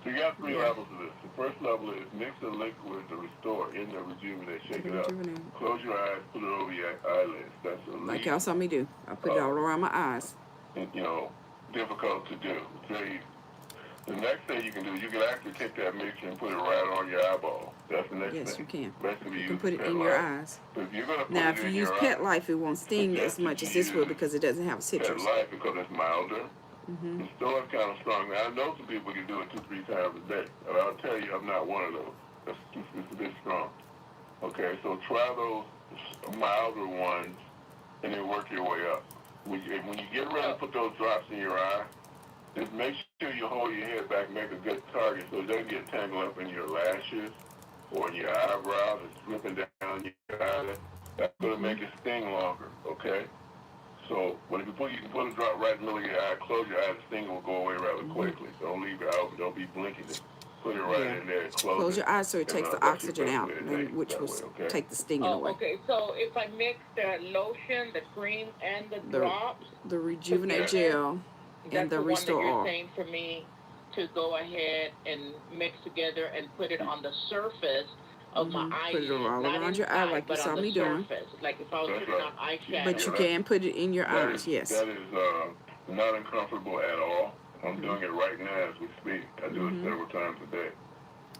So you got 3 levels of this. The first level is mix the liquid to restore in the rejuvenate, shake it up. Close your eyes, put it over your eyelids. That's a like y'all saw me do. I put it all around my eyes. Difficult to do. The next thing you can do, you can actually take that mixture and put it right on your eyeball. That's the next thing. Yes, you can. Basically, you can put it in your eyes. But if you're gonna put now, it if you in use your Petlife, it won't sting as much as this will because it doesn't have citrus. Petlife because it's milder. The store is kind of strong. Now, I know some people can do it 2-3 times a day. And I'll tell you, I'm not one of those. It's a bit strong. Okay, so try those milder ones and then work your way up. When you get ready to put those drops in your eye, just make sure you hold your head back, make a good target so it doesn't get tangled up in your lashes or in your eyebrows. It's dripping down your eyelid. That's going to make it sting longer, okay? So when you can put a drop right in the middle of your eye, close your eyes, the sting will go away rather quickly. Don't leave it out, don't be blinking it. Put it right in there and close your eyes so it takes the oxygen out, which will take the stinging away. Okay, so if I mix the lotion, the cream, and the drops, the Rejuvenate Gel and the Restore All. All. That's the one that you're saying for me to go ahead and mix together and put it on the surface of my eyelid. Put it all around your eye like you saw me doing. Like if I was putting on eyeshadow. But you can put it in your eyes, yes. That is not uncomfortable at all. I'm doing it right now as we speak. I do it several times a day.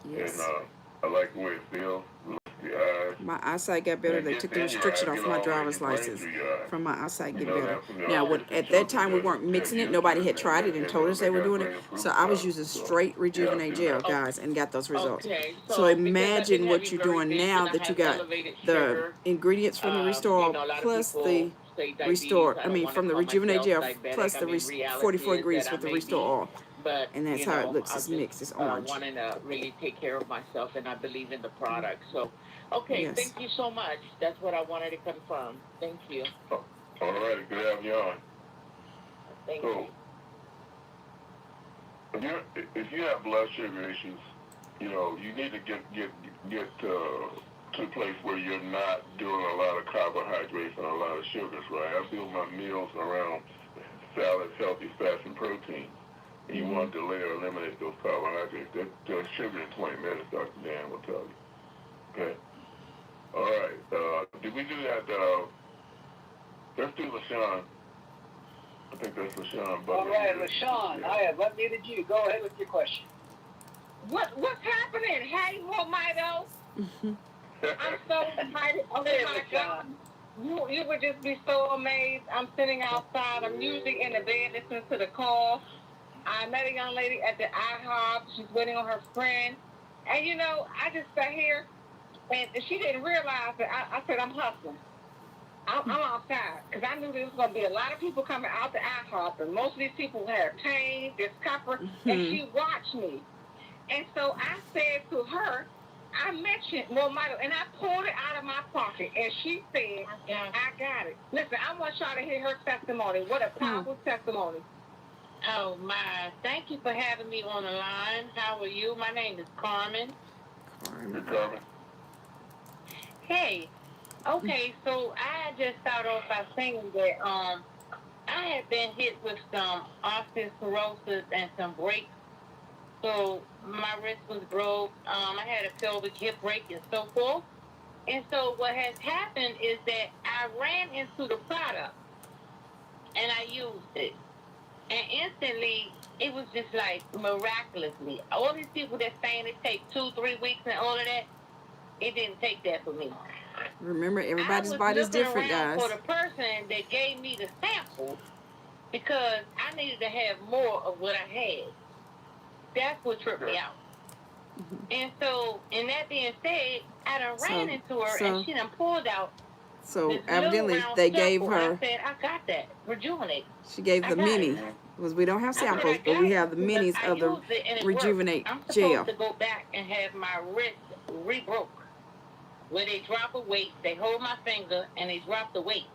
Yes. And I like the way it feels. The eyes. My eyesight got better. They took the restriction off my driver's license from my eyesight get better. Now, at that time, we weren't mixing it. Nobody had tried it and told us they were doing it. So I was using straight Rejuvenate Gel, guys, and got those results. So imagine what you're doing now that you got the ingredients from the Restore plus the from the Rejuvenate Gel plus the 44 ingredients with the Restore All. But, and that's how it looks. It's mixed. It's orange. Wanting to really take care of myself, and I believe in the product. So, okay, thank you so much. That's what I wanted to confirm. Thank you. All right, good having you on. Thank you. If you have blood sugar issues, you need to get to a place where you're not doing a lot of carbohydrates and a lot of sugars, right? I build my meals around salads, healthy fats, and protein. And you want to delay or eliminate those carbohydrates. That sugar in 20 minutes, Dr. Dan will tell you. Okay? All right. Did we do that? Let's do LaShawn. I think that's LaShawn. All right, LaShawn, I have unmuted you. Go ahead with your question. What's happening? Hey, MoreMito. I'm so excited. Oh my God. You would just be so amazed. I'm sitting outside. I'm usually in the bed listening to the call. I met a young lady at the IHOP. She's waiting on her friend. And, I just sat here, and she didn't realize that I said, I'm hustling. I'm outside, because I knew there was going to be a lot of people coming out the IHOP, and most of these people had pain, discomfort, and she watched me. And so I said to her, I mentioned MoreMito, and I pulled it out of my pocket, and she said, I got it. Listen, I want y'all to hear her testimony. What a powerful testimony. Oh, my. Thank you for having me on the line. How are you? My name is Carmen. Carmen. Hey. Okay, so I just start off by saying that I had been hit with some osteoporosis and some breaks. So my wrist was broke. I had a pelvic hip break and so forth. And so what has happened is that I ran into the product and I used it. And instantly, it was just like miraculously. All these people that saying it take 2-3 weeks and all of that, it didn't take that for me. Remember, everybody's body's different, guys. For the person that gave me the sample, because I needed to have more of what I had. That's what tripped me out. And so, and that being said, I done ran into her and she done pulled out. So evidently they gave her. I said, I got that. Rejuvenate. She gave the mini. Because we don't have samples, but we have the minis of the Rejuvenate Gel. I'm supposed to go back and have my wrist re-broke. Where they drop a weight, they hold my finger and they drop the weight.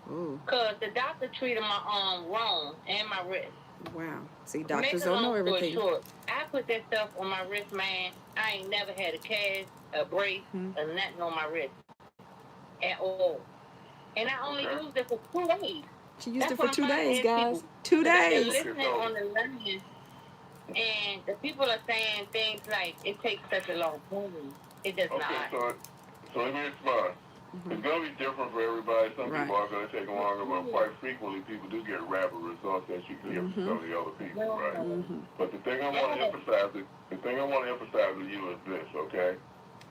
Because the doctor treated my arm wrong and my wrist. Wow. See, doctors don't know everything. Short, I put that stuff on my wrist, man. I ain't never had a cast, a brace, or nothing on my wrist at all. And I only used it for 2 days. She used it for 2 days, guys. 2 days. They're listening on the line, and the people are saying things like, it takes such a long time. It does not. So let me respond. It's going to be different for everybody. Some people are going to take longer, but quite frequently people do get rapid results as you can hear from some of the other people, right? But the thing I want to emphasize with you is this, okay?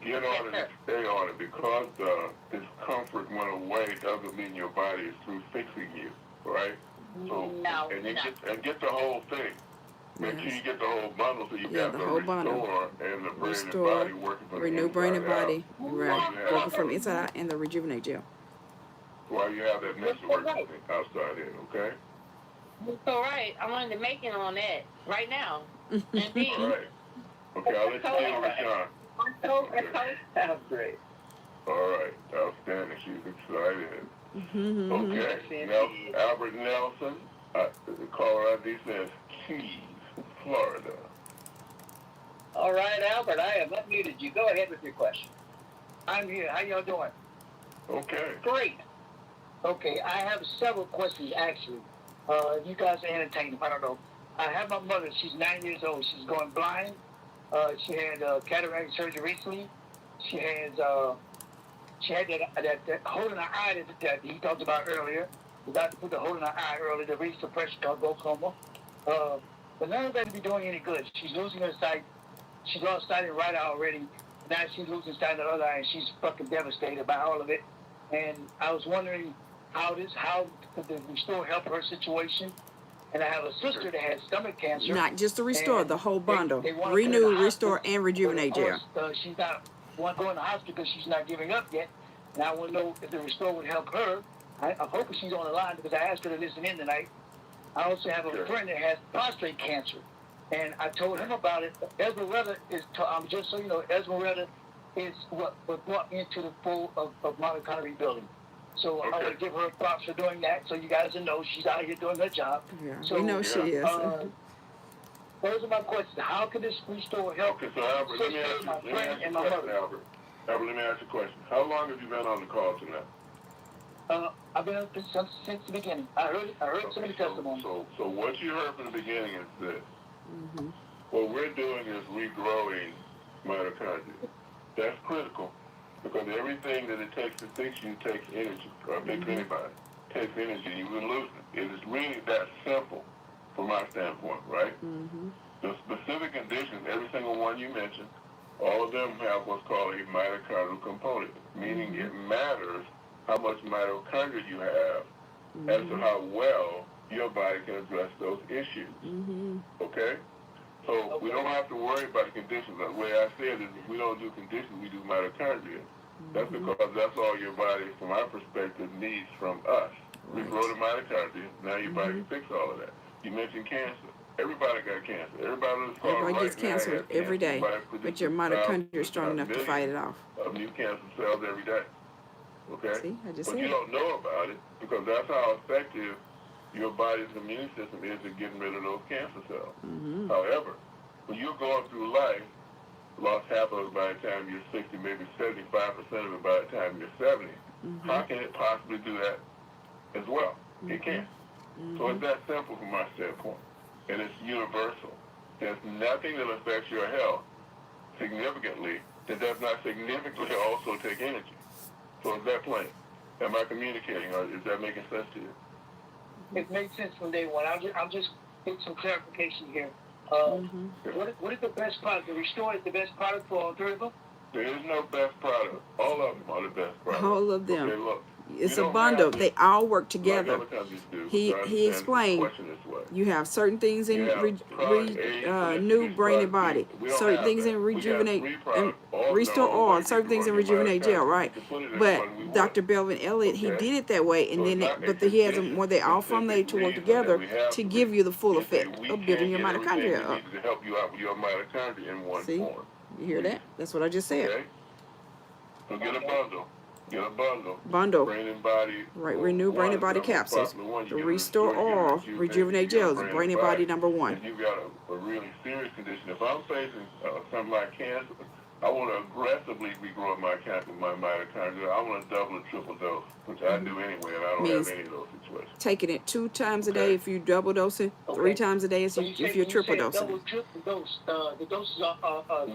Get on it and stay on it, because the discomfort went away doesn't mean your body is through fixing you, right? So, and get the whole thing. Make sure you get the whole bundle, so you got the whole Restore and the brain and body working from Renew brain and body, right? Working from inside out, and the Rejuvenate Gel. While you have that mixture working outside in, okay? It's all right. I'm on the making on that right now. Indeed. All right. Okay, I'll let you deal with Sean. Sounds great. All right, outstanding. She's excited. Okay, now Albert Nelson, the caller ID says Keys, Florida. All right, Albert, I have unmuted you. Go ahead with your question. I'm here. How y'all doing? Okay. Great. Okay, I have several questions actually. You guys are entertaining. I don't know. I have my mother. She's 9 years old. She's going blind. She had cataract surgery recently. She had that hole in her eye that he talked about earlier. The doctor put the hole in her eye earlier to reach the pressure called glaucoma. But none of that to be doing any good. She's losing her sight. She lost sight in right eye already. Now she's losing sight in the other eye, and she's fucking devastated by all of it. And I was wondering how could the Restore help her situation. And I have a sister that has stomach cancer. Not just the Restore, the whole bundle. They Renew, Restore, and Rejuvenate Gel. She's not going to the hospital because she's not giving up yet. And I want to know if the Restore would help her. I'm hoping she's on the line because I asked her to listen in tonight. I also have a friend that has prostate cancer. And I told him about it. Esmeralda is, just so you know, Esmeralda is what brought me into the fold of mitochondria rebuilding. So I want to give her props for doing that. So you guys know she's out here doing her job. Yeah, so, we know she is. Those are my questions. How can this Restore help? Okay, so Albert, let me ask you a question, Albert. Albert, let me ask you a question. How long have you been on the call tonight? I've been on since the beginning. I heard some of the testimony. So what you heard from the beginning is this. What we're doing is regrowing mitochondria. That's critical because everything that it takes to fix you takes energy, or fix anybody. Takes energy, you will lose it. It is really that simple from my standpoint, right? The specific conditions, every single one you mentioned, all of them have what's called a mitochondrial component, meaning it matters how much mitochondria you have as to how well your body can address those issues. Okay? So we don't have to worry about the conditions. The way I said it, if we don't do conditions, we do mitochondria. That's because that's all your body, from our perspective, needs from us. We grow the mitochondria, now your body can fix all of that. You mentioned cancer. Everybody got cancer. Everybody gets cancer every day, but your mitochondria is strong enough to fight it off. Of new cancer cells every day. Okay? See, I just but said you don't know about it because that's how effective your body's immune system is at getting rid of those cancer cells. However, when you're going through life, lost half of it by the time you're 60, maybe 75% of it by the time you're 70, how can it possibly do that as well? It can't. So it's that simple from my standpoint. And it's universal. There's nothing that affects your health significantly that does not significantly also take energy. So is that plain? Am I communicating, or is that making sense to you? It makes sense from day one. I'll just get some clarification here. What is the best product? The Restore is the best product for all three of them? There is no best product. All of them are the best product. All of them. Okay, look, it's a bundle. They all work together. He explained you have certain things in Renew Brain and Body, certain things in Rejuvenate and Restore Oil, certain things in Rejuvenate Gel, right? But Dr. Belvin Elliott, he did it that way, and then but he has them where they all formulated to work together to give you the full effect of building your mitochondria up. To help you out with your mitochondria in one form. You hear that? That's what I just said. Okay. So get a bundle. Get a bundle. Brain and body. Right, Renew Brain and Body capsules. The Restore Oil, Rejuvenate Gel, Brain and Body #1. If you've got a really serious condition, if I'm facing something like cancer, I want to aggressively regrow my mitochondria. I want to double or triple dose, which I do anyway, and I don't have any of those situations. Taking it 2 times a day if you double dose it, 3 times a day if you're triple dosing. Double, triple dose. The doses are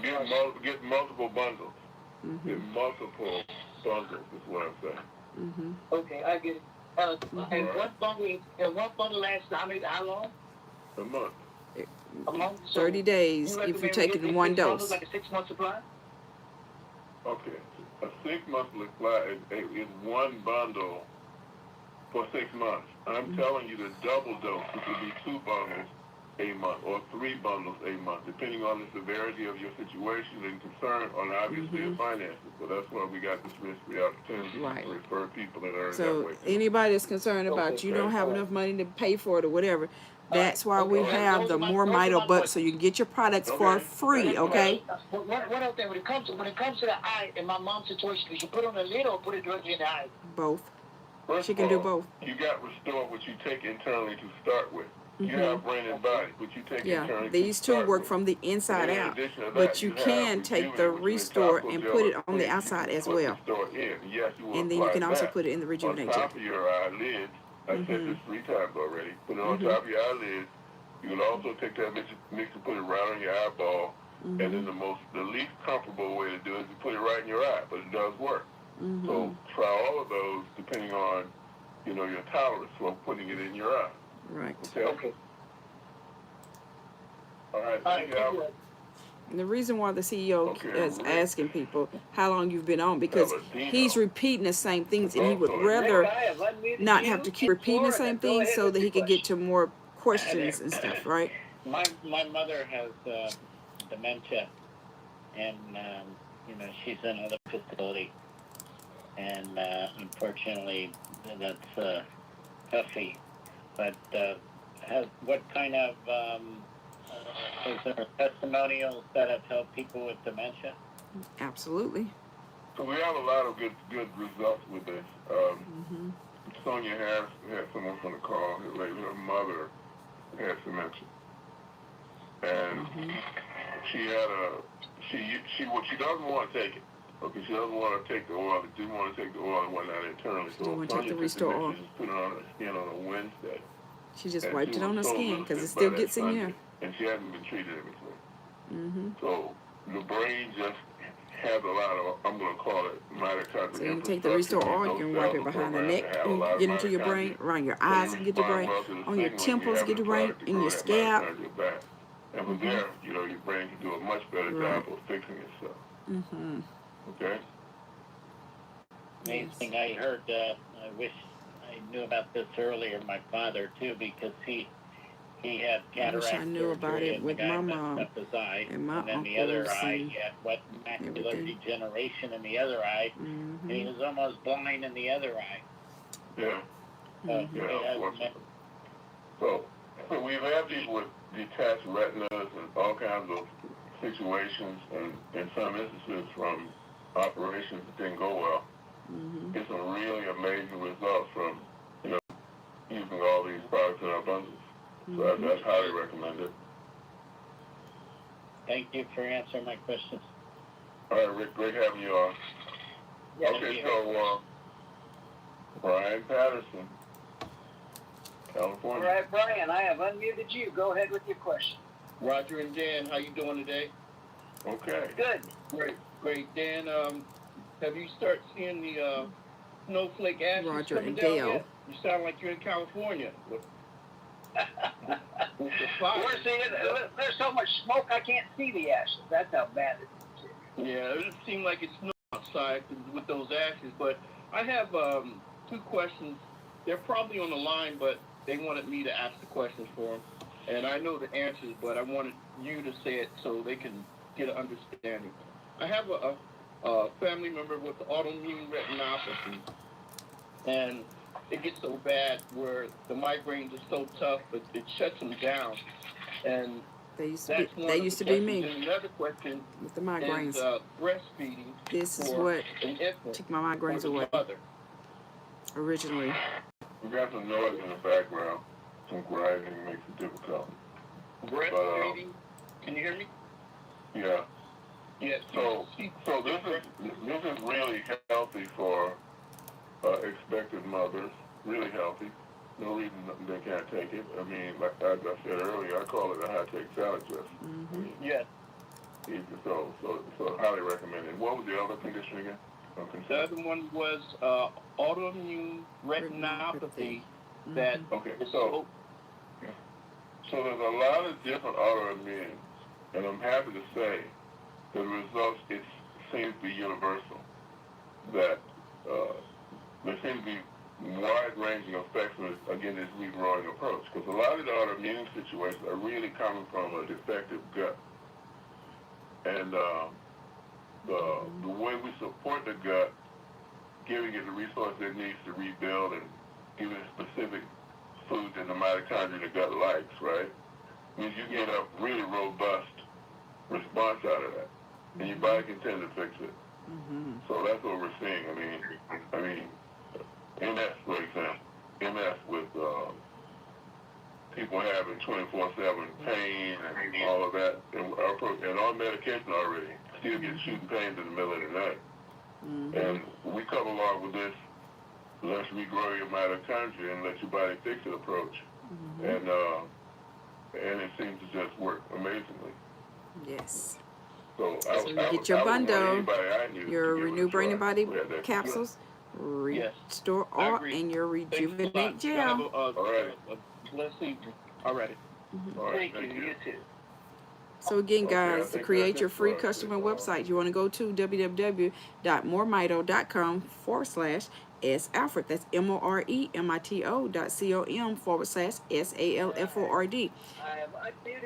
get multiple bundles. Get multiple bundles is what I'm saying. Okay, I get it. And one bundle lasts how long? A month. A month? 30 days if you take it in one dose. Like a 6-month supply? Okay. A 6-month supply is one bundle for 6 months. I'm telling you the double dose, which would be 2 bundles a month or 3 bundles a month, depending on the severity of your situation and concern on obviously your finances. So that's why we got this risk-free opportunity to refer people that are that way. So anybody that's concerned about you don't have enough money to pay for it or whatever, That's why we have the MoreMito Bucks, so you can get your products for free, okay? One other thing, when it comes to the eye, in my mom's situation, did you put on a lid or put it directly in the eye? Both. First She can do both. You got Restore, which you take internally to start with. You have brain and body, but you take internally. These two work from the inside out, but you can take the Restore and put it on the outside as well. And then you can also put it in the Rejuvenate Gel. On top of your eyelids, I said this 3 times already. Put it on top of your eyelids. You can also take that mix and put it right on your eyeball. And then the least comfortable way to do it is to put it right in your eye, but it does work. So try all of those depending on, your tolerance for putting it in your eye. Right. Okay. All right. Thank you. And the reason why the CEO is asking people how long you've been on, because he's repeating the same things, and he would rather not have to keep repeating the same things so that he could get to more questions and stuff, right? My mother has dementia, and she's in another facility, and unfortunately that's toughy. But what kind of is there testimonials that have helped people with dementia? Absolutely. So we have a lot of good results with this. Sonia had someone from the call. Her mother had dementia, and she doesn't want to take it. Okay, she doesn't want to take the oil. She didn't want to take the oil and whatnot internally. So Sonia took the Restore oil. She just put it on her skin on a Wednesday. She just wiped it on her skin because it still gets in there. And she hasn't been treated everything. So the brain just has a lot of, I'm going to call it mitochondria. So you can take the Restore oil, you can wipe it behind the neck, and get into your brain, around your eyes and get your brain, on your temples, get your brain, in your scalp. And from there, your brain can do a much better job of fixing itself. Okay? Amazing. I heard, I wish I knew about this earlier, my father too, because he had cataracts. I knew about it with my mom and my then the other eye, he had macular degeneration in the other eye, and he was almost blind in the other eye. Yeah. So we've had people with detached retinas and all kinds of situations, and in some instances from operations that didn't go well. Get some really amazing results from using all these products in our bundles. So that's highly recommended. Thank you for answering my questions. All right, Rick, great having you on. Okay, so Brian Patterson, California. All right, Brian, I have unmuted you. Go ahead with your question. Roger and Dan, how you doing today? Okay. Good. Great. Dan, have you started seeing the snowflake ashes Roger coming and down Dale. yet? You sound like you're in California. We're seeing there's so much smoke I can't see the ashes. That's how bad it is. Yeah, it doesn't seem like it's snow outside with those ashes, but I have 2 questions. They're probably on the line, but they wanted me to ask the questions for them. And I know the answers, but I wanted you to say it so they can get an understanding. I have a family member with autoimmune retinopathy, and it gets so bad where the migraines are so tough, but it shuts them down. And They used to be me. And another question with the migraines. is breastfeeding. This is what took my migraines away. Originally. We got some noise in the background. Some grinding makes it difficult. Breastfeeding. Can you hear me? Yeah. Yes. So this is really healthy for expectant mothers. Really healthy. No reason they can't take it. I mean, like I said earlier, I call it a high-tech salad dressing. Yes. So highly recommended. What was the other condition again? Okay. The other one was autoimmune retinopathy. That so there's a lot of different autoimmune, and I'm happy to say the results seems to be universal. That there seems to be wide-ranging effects with, again, this regrowing approach. Because a lot of the autoimmune situations are really coming from a defective gut. And the way we support the gut, giving it the resources it needs to rebuild and giving it specific food that the mitochondria in the gut likes, right? Means you get a really robust response out of that, and your body can tend to fix it. So that's what we're seeing. I mean, MS, for example, MS with people having 24/7 pain and all of that, and on medication already, still get shooting pains in the middle of the night. And we come along with this, let's regrow your mitochondria and let your body fix it approach. And it seems to just work amazingly. Yes. So you get your bundle, your Renew Brain and Body capsules, Restore All, and your Rejuvenate Gel. Let's see. All right. Thank you. You too. So again, guys, to create your free customer website, you want to go to www.moremito.com/S Alford. That's MoreMito.com/SALFORD.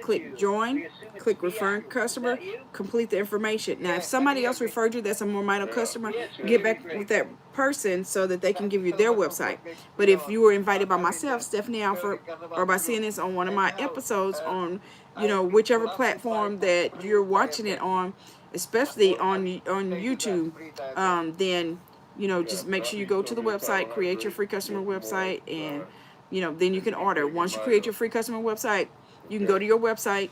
Click join, click referring customer, complete the information. Now, if somebody else referred you that's a MoreMito customer, get back with that person so that they can give you their website. But if you were invited by myself, Stephanie Alford, or by seeing this on one of my episodes on, you know, whichever platform that you're watching it on, especially on YouTube, then, you know, just make sure you go to the website, create your free customer website, and, you know, then you can order. Once you create your free customer website, you can go to your website,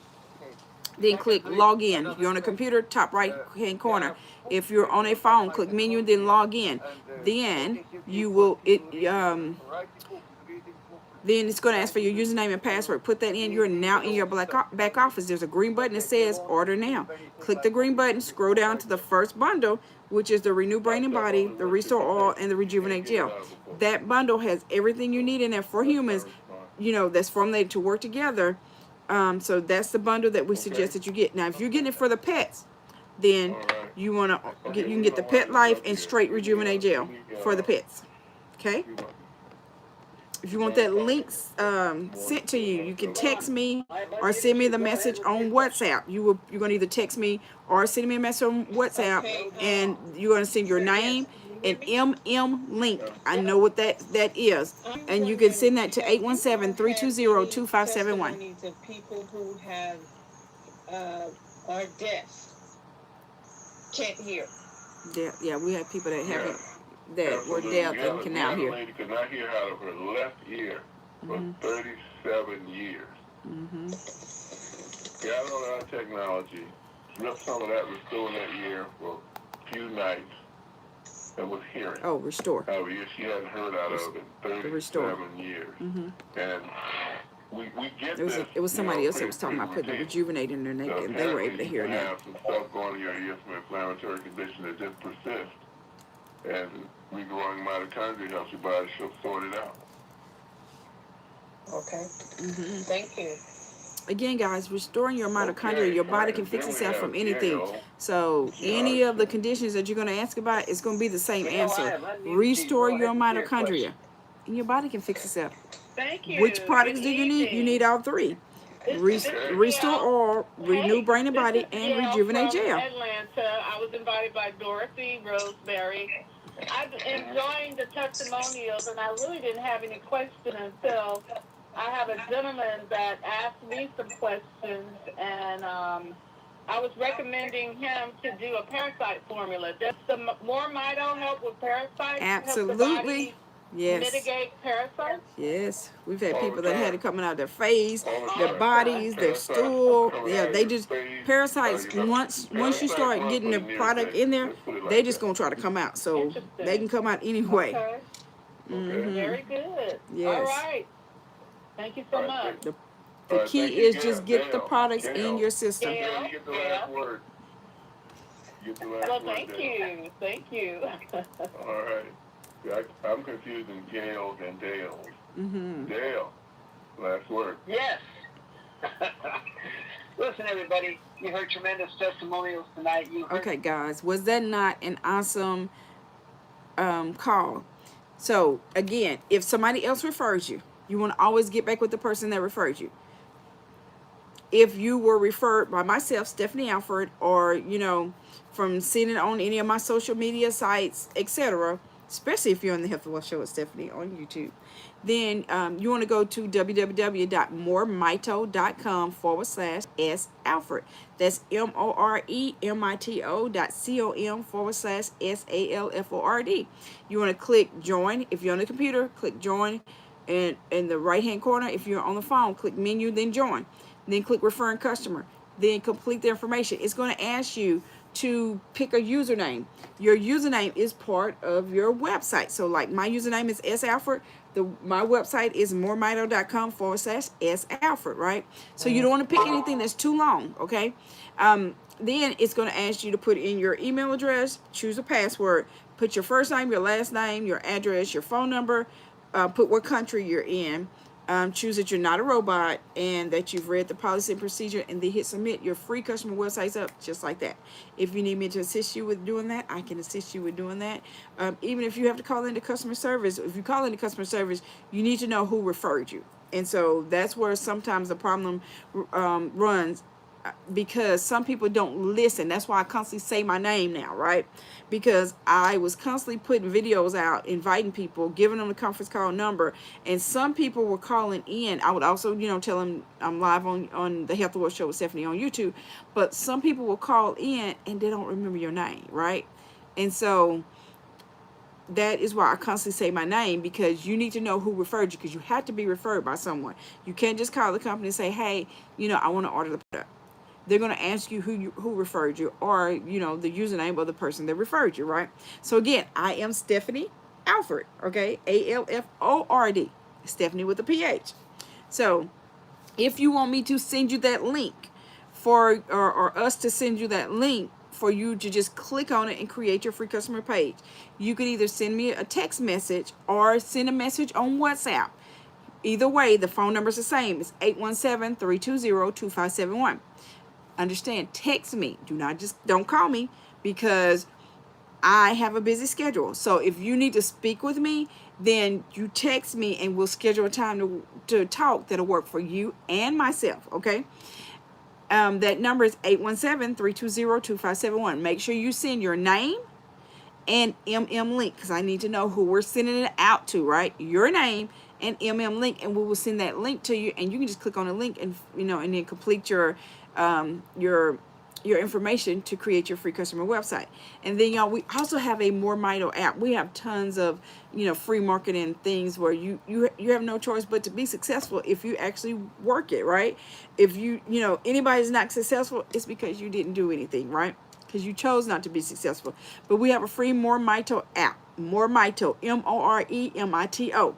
then click log in. If you're on a computer, top right hand corner. If you're on a phone, click menu, then log in. Then you will, then it's going to ask for your username and password. Put that in. You're now in your back office. There's a green button that says order now. Click the green button, scroll down to the first bundle, which is the Renew Brain and Body, the Restore Oil, and the Rejuvenate Gel. That bundle has everything you need in there for humans, you know, that's formulated to work together. So that's the bundle that we suggest that you get. Now, if you're getting it for the pets, then you want to you can get the Petlife and Straight Rejuvenate Gel for the pets. Okay. If you want that link sent to you, you can text me or send me the message on WhatsApp. You're going to either text me or send me a message on WhatsApp, and you're going to send your name and link. I know what that is, and you can send that to 817-320-2571. Of people who have are deaf, can't hear. Yeah, we have people that have that were deaf and can now hear. The lady could not hear out of her left ear for 37 years. Got on our technology, ripped some of that, restored that ear for a few nights, and was hearing. Oh, restore. She hadn't heard out of in 37 years. And we get it was somebody else that was talking about putting the Rejuvenate in their neck, and they were able to hear now. Some stuff going in your ear, some inflammatory condition that just persists. And regrowing mitochondria helps your body sort it out. Okay. Thank you. Again, guys, restoring your mitochondria, your body can fix itself from anything. So any of the conditions that you're going to ask about, it's going to be the same answer. Restore your mitochondria, and your body can fix itself. Thank you. Which products do you need? You need all three. Restore All, Renew Brain and Body, and Rejuvenate Gel. Atlanta. I was invited by Dorothy Roseberry. I'm enjoying the testimonials, and I really didn't have any questions until I have a gentleman that asked me some questions, and I was recommending him to do a parasite formula. Does the MoreMito help with parasites? Absolutely. Yes. Mitigate parasites? Yes. We've had people that had it coming out of their face, their bodies, their stool. Yeah, they just, parasites, once you start getting the product in there, they just going to try to come out. So they can come out anyway. Okay. Very good. Yes. All right. Thank you so much. The key is just get the products in your system. Well, thank you. Thank you. All right. I'm confusing Gales and Dales. Dale, last word. Yes. Listen, everybody, you heard tremendous testimonials tonight. Okay, guys, was that not an awesome call? So, again, if somebody else refers you, you want to always get back with the person that referred you. If you were referred by myself, Stephanie Alford, or, you know, from seeing it on any of my social media sites, etc., especially if you're on the Health and Wealth Show with Stephanie on YouTube. Then you want to go to www.moremito.com/S Alford. That's moremito.com/SALFORD. You want to click join. If you're on the computer, click join. And in the right hand corner, if you're on the phone, click menu, then join. Then click referring customer. Then complete the information. It's going to ask you to pick a username. Your username is part of your website. So like my username is S Alford. My website is moremito.com/S Alford, right? So you don't want to pick anything that's too long, okay? Then it's going to ask you to put in your email address, choose a password, put your first name, your last name, your address, your phone number, put what country you're in, choose that you're not a robot and that you've read the policy and procedure, and then hit submit. Your free customer website's up just like that. If you need me to assist you with doing that, I can assist you with doing that. Even if you have to call into customer service, if you call into customer service, you need to know who referred you. And so that's where sometimes the problem runs, because some people don't listen. That's why I constantly say my name now, right? Because I was constantly putting videos out, inviting people, giving them the conference call number, and some people were calling in. I would also, tell them I'm live on the Health and Wealth Show with Stephanie on YouTube, but some people will call in and they don't remember your name, right? And so that is why I constantly say my name, because you need to know who referred you, because you have to be referred by someone. You can't just call the company and say, hey, I want to order the product. They're going to ask you who referred you, or, the username of the person that referred you, right? So again, I am Stephanie Alford, okay? ALFORD, Stephanie with a PH. So if you want me to send you that link or us to send you that link for you to just click on it and create your free customer page, you can either send me a text message or send a message on WhatsApp. Either way, the phone number is the same. It's 817-320-2571. Understand, text me. Don't call me, because I have a busy schedule. So if you need to speak with me, then you text me and we'll schedule a time to talk that'll work for you and myself, okay? That number is 817-320-2571. Make sure you send your name and link, because I need to know who we're sending it out to, right? Your name and link, and we will send that link to you, and you can just click on the link and and then complete your information to create your free customer website. And then we also have a MoreMito app. We have tons of free marketing things where you have no choice but to be successful if you actually work it, right? If anybody's not successful, it's because you didn't do anything, right? Because you chose not to be successful. But we have a free MoreMito app. MoreMito, MoreMito.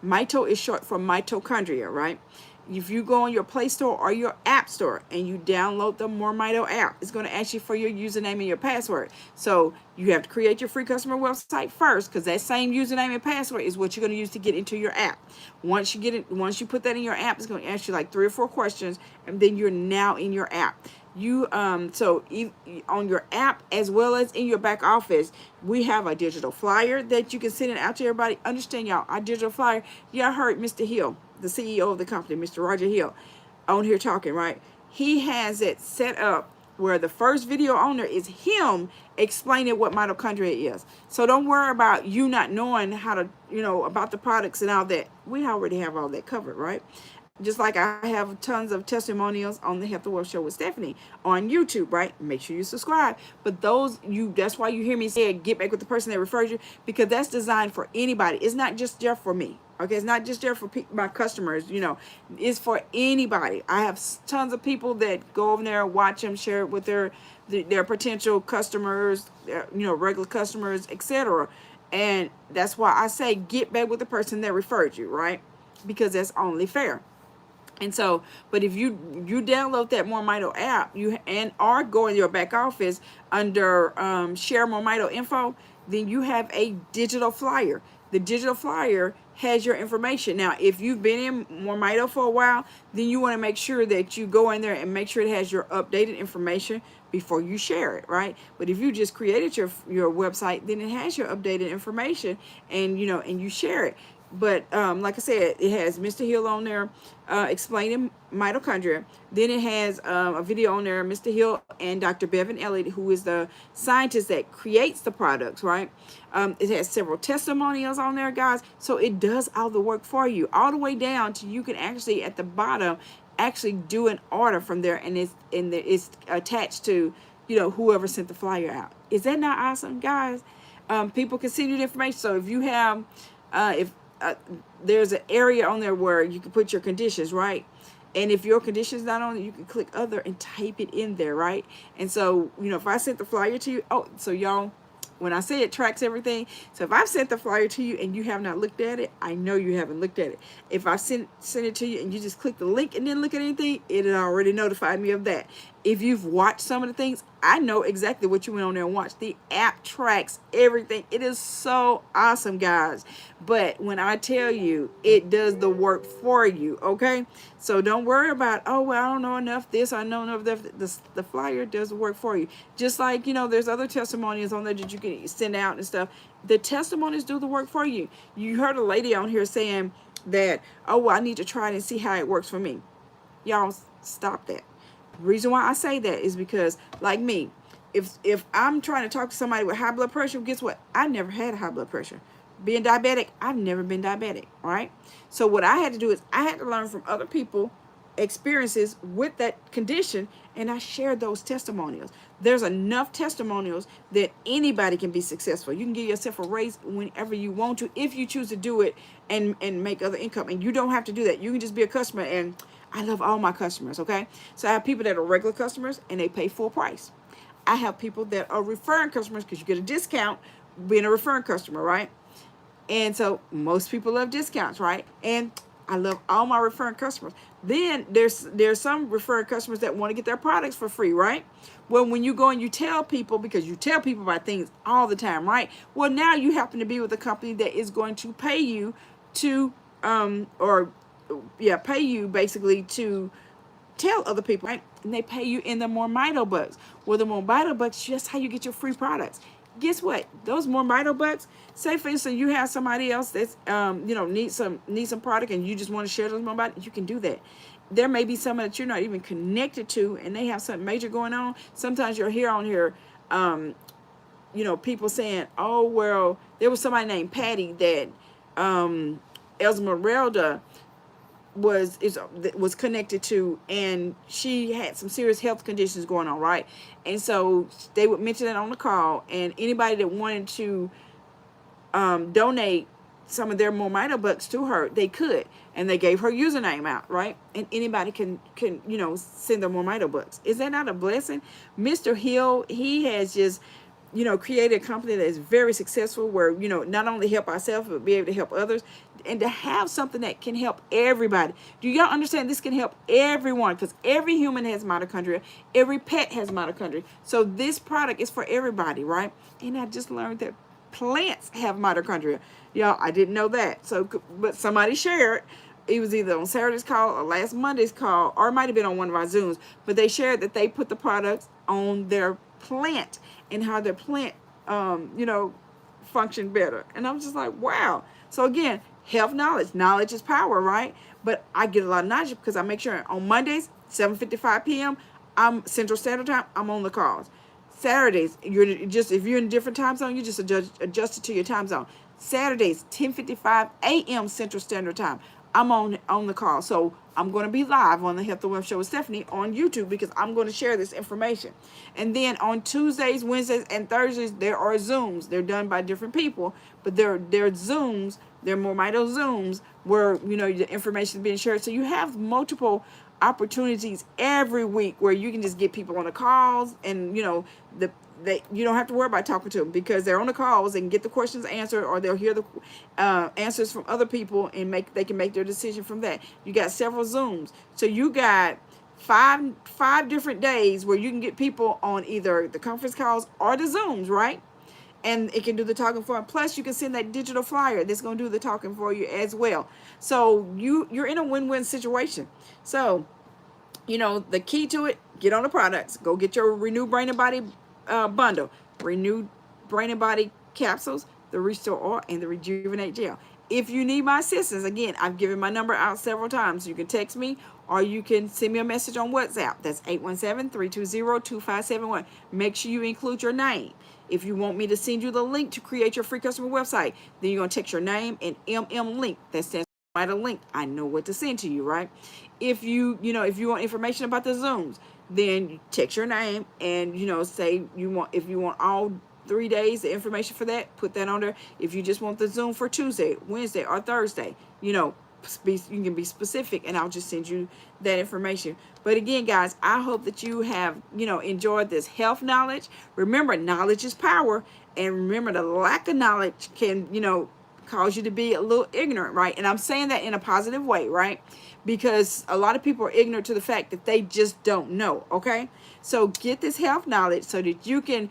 Mito is short for mitochondria, right? If you go on your Play Store or your App Store and you download the MoreMito app, it's going to ask you for your username and your password. So you have to create your free customer website first, because that same username and password is what you're going to use to get into your app. Once you put that in your app, it's going to ask you like 3 or 4 questions, and then you're now in your app. On your app as well as in your back office, we have a digital flyer that you can send it out to everybody. Understand, y'all, our digital flyer, y'all heard Mr. Hill, the CEO of the company, Mr. Roger Hill, on here talking, right? He has it set up where the first video on there is him explaining what mitochondria is. So don't worry about you not knowing how to, about the products and all that. We already have all that covered, right? Just like I have tons of testimonials on the Health and Wealth Show with Stephanie on YouTube, right? Make sure you subscribe. But that's why you hear me say, get back with the person that referred you, because that's designed for anybody. It's not just there for me. Okay, it's not just there for my customers, it's for anybody. I have tons of people that go over there, watch them, share it with their potential customers, regular customers, etc. And that's why I say, get back with the person that referred you, right? Because that's only fair. And so, but if you download that MoreMito app, or go in your back office under share MoreMito info, then you have a digital flyer. The digital flyer has your information. Now, if you've been in MoreMito for a while, then you want to make sure that you go in there and make sure it has your updated information before you share it, right? But if you just created your website, then it has your updated information, and and you share it. But like I said, it has Mr. Hill on there explaining mitochondria. Then it has a video on there, Mr. Hill and Dr. Bevan Elliott, who is the scientist that creates the products, right? It has several testimonials on there, guys. So it does all the work for you, all the way down to you can actually at the bottom actually do an order from there, and it's attached to, you know, whoever sent the flyer out. Is that not awesome, guys? People can send you the information. So if you have, if there's an area on there where you can put your conditions, right? And if your condition's not on it, you can click other and type it in there, right? And so, you know, if I sent the flyer to you, oh, so y'all, when I say it tracks everything, so if I've sent the flyer to you and you have not looked at it, I know you haven't looked at it. If I sent it to you and you just click the link and didn't look at anything, it had already notified me of that. If you've watched some of the things, I know exactly what you went on there and watched. The app tracks everything. It is so awesome, guys. But when I tell you, it does the work for you, okay? So don't worry about, oh, well, I don't know enough this, I know enough that. The flyer does the work for you. Just like, you know, there's other testimonials on there that you can send out and stuff. The testimonies do the work for you. You heard a lady on here saying that, oh, well, I need to try it and see how it works for me. Y'all, stop that. The reason why I say that is because, like me, if I'm trying to talk to somebody with high blood pressure, guess what? I never had high blood pressure. Being diabetic, I've never been diabetic, all right? So what I had to do is I had to learn from other people experiences with that condition, and I shared those testimonials. There's enough testimonials that anybody can be successful. You can give yourself a raise whenever you want to, if you choose to do it and make other income. And you don't have to do that. You can just be a customer, and I love all my customers, okay? So I have people that are regular customers and they pay full price. I have people that are referring customers because you get a discount being a referring customer, right? And so most people love discounts, right? And I love all my referring customers. Then there's some referring customers that want to get their products for free, right? Well, when you go and you tell people, because you tell people about things all the time, right? Well, now you happen to be with a company that is going to pay you to, pay you basically to tell other people, right? And they pay you in the MoreMito bucks. Well, the MoreMito bucks, just how you get your free products. Guess what? Those MoreMito bucks, say for instance you have somebody else that's needs some product and you just want to share those MoreMito, you can do that. There may be someone that you're not even connected to and they have something major going on. Sometimes you'll hear on here people saying, oh, well, there was somebody named Patty that Esmeralda was connected to, and she had some serious health conditions going on, right? And so they would mention it on the call, and anybody that wanted to donate some of their MoreMito bucks to her, they could, and they gave her username out, right? And anybody can send their MoreMito bucks. Is that not a blessing? Mr. Hill, he has just created a company that is very successful, where not only help ourselves but be able to help others, and to have something that can help everybody. Do y'all understand? This can help everyone, because every human has mitochondria, every pet has mitochondria. So this product is for everybody, right? And I just learned that plants have mitochondria. Y'all, I didn't know that. So, but somebody shared. It was either on Saturday's call or last Monday's call, or it might have been on one of our Zooms, but they shared that they put the products on their plant and how their plant, function better. And I'm just like, wow. So again, health knowledge. Knowledge is power, right? But I get a lot of knowledge because I make sure on Mondays, 7:55 p.m., I'm Central Standard Time, I'm on the calls. Saturdays, if you're in a different time zone, you just adjust it to your time zone. Saturdays, 10:55 a.m. Central Standard Time, I'm on the call. So I'm going to be live on the Health and Wealth Show with Stephanie on YouTube, because I'm going to share this information. And then on Tuesdays, Wednesdays, and Thursdays, there are Zooms. They're done by different people, but they're Zooms. They're MoreMito Zooms where, the information is being shared. So you have multiple opportunities every week where you can just get people on the calls, and, you don't have to worry about talking to them, because they're on the calls and get the questions answered, or they'll hear the answers from other people, and they can make their decision from that. You got several Zooms. So you got five different days where you can get people on either the conference calls or the Zooms, right? And it can do the talking for them. Plus, you can send that digital flyer that's going to do the talking for you as well. So you're in a win-win situation. So, the key to it, get on the products. Go get your Renew Brain and Body bundle. Renew Brain and Body capsules, the Restore Oil, and the Rejuvenate Gel. if you need my assistance, again, I've given my number out several times. You can text me or you can send me a message on WhatsApp. That's 817-320-2571. Make sure you include your name. If you want me to send you the link to create your free customer website, then you're going to text your name and link. That stands for write a link. I know what to send to you, right? If you want information about the Zooms, then you text your name and, say if you want all 3 days, the information for that, put that on there. If you just want the Zoom for Tuesday, Wednesday, or Thursday, you can be specific and I'll just send you that information. But again, guys, I hope that you have, enjoyed this health knowledge. Remember, knowledge is power. And remember, the lack of knowledge can, cause you to be a little ignorant, right? And I'm saying that in a positive way, right? Because a lot of people are ignorant to the fact that they just don't know, okay? So get this health knowledge so that you can,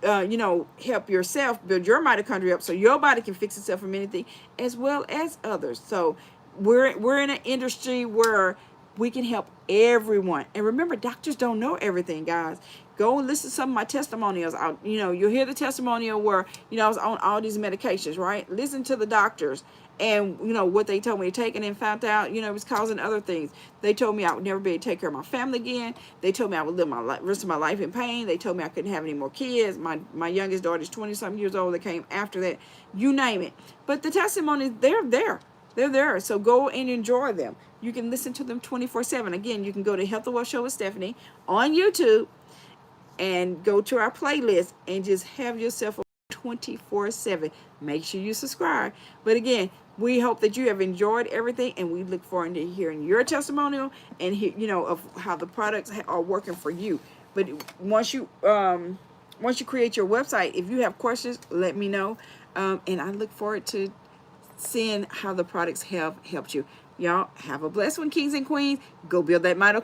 help yourself build your mitochondria up so your body can fix itself from anything as well as others. So we're in an industry where we can help everyone. And remember, doctors don't know everything, guys. Go and listen to some of my testimonials. You'll hear the testimonial where, I was on all these medications, right? Listen to the doctors and, what they told me to take, and then found out, it was causing other things. They told me I would never be able to take care of my family again. They told me I would live my rest of my life in pain. They told me I couldn't have any more kids. My youngest daughter is 20-something years old. That came after that. You name it. But the testimonies, they're there. They're there. So go and enjoy them. You can listen to them 24/7. Again, you can go to Health and Wealth Show with Stephanie on YouTube and go to our playlist and just have yourself a 24/7. Make sure you subscribe. But again, we hope that you have enjoyed everything, and we look forward to hearing your testimonial and of how the products are working for you. But once you create your website, if you have questions, let me know, and I look forward to seeing how the products have helped you. Y'all have a blessed one, kings and queens. Go build that mitochondria.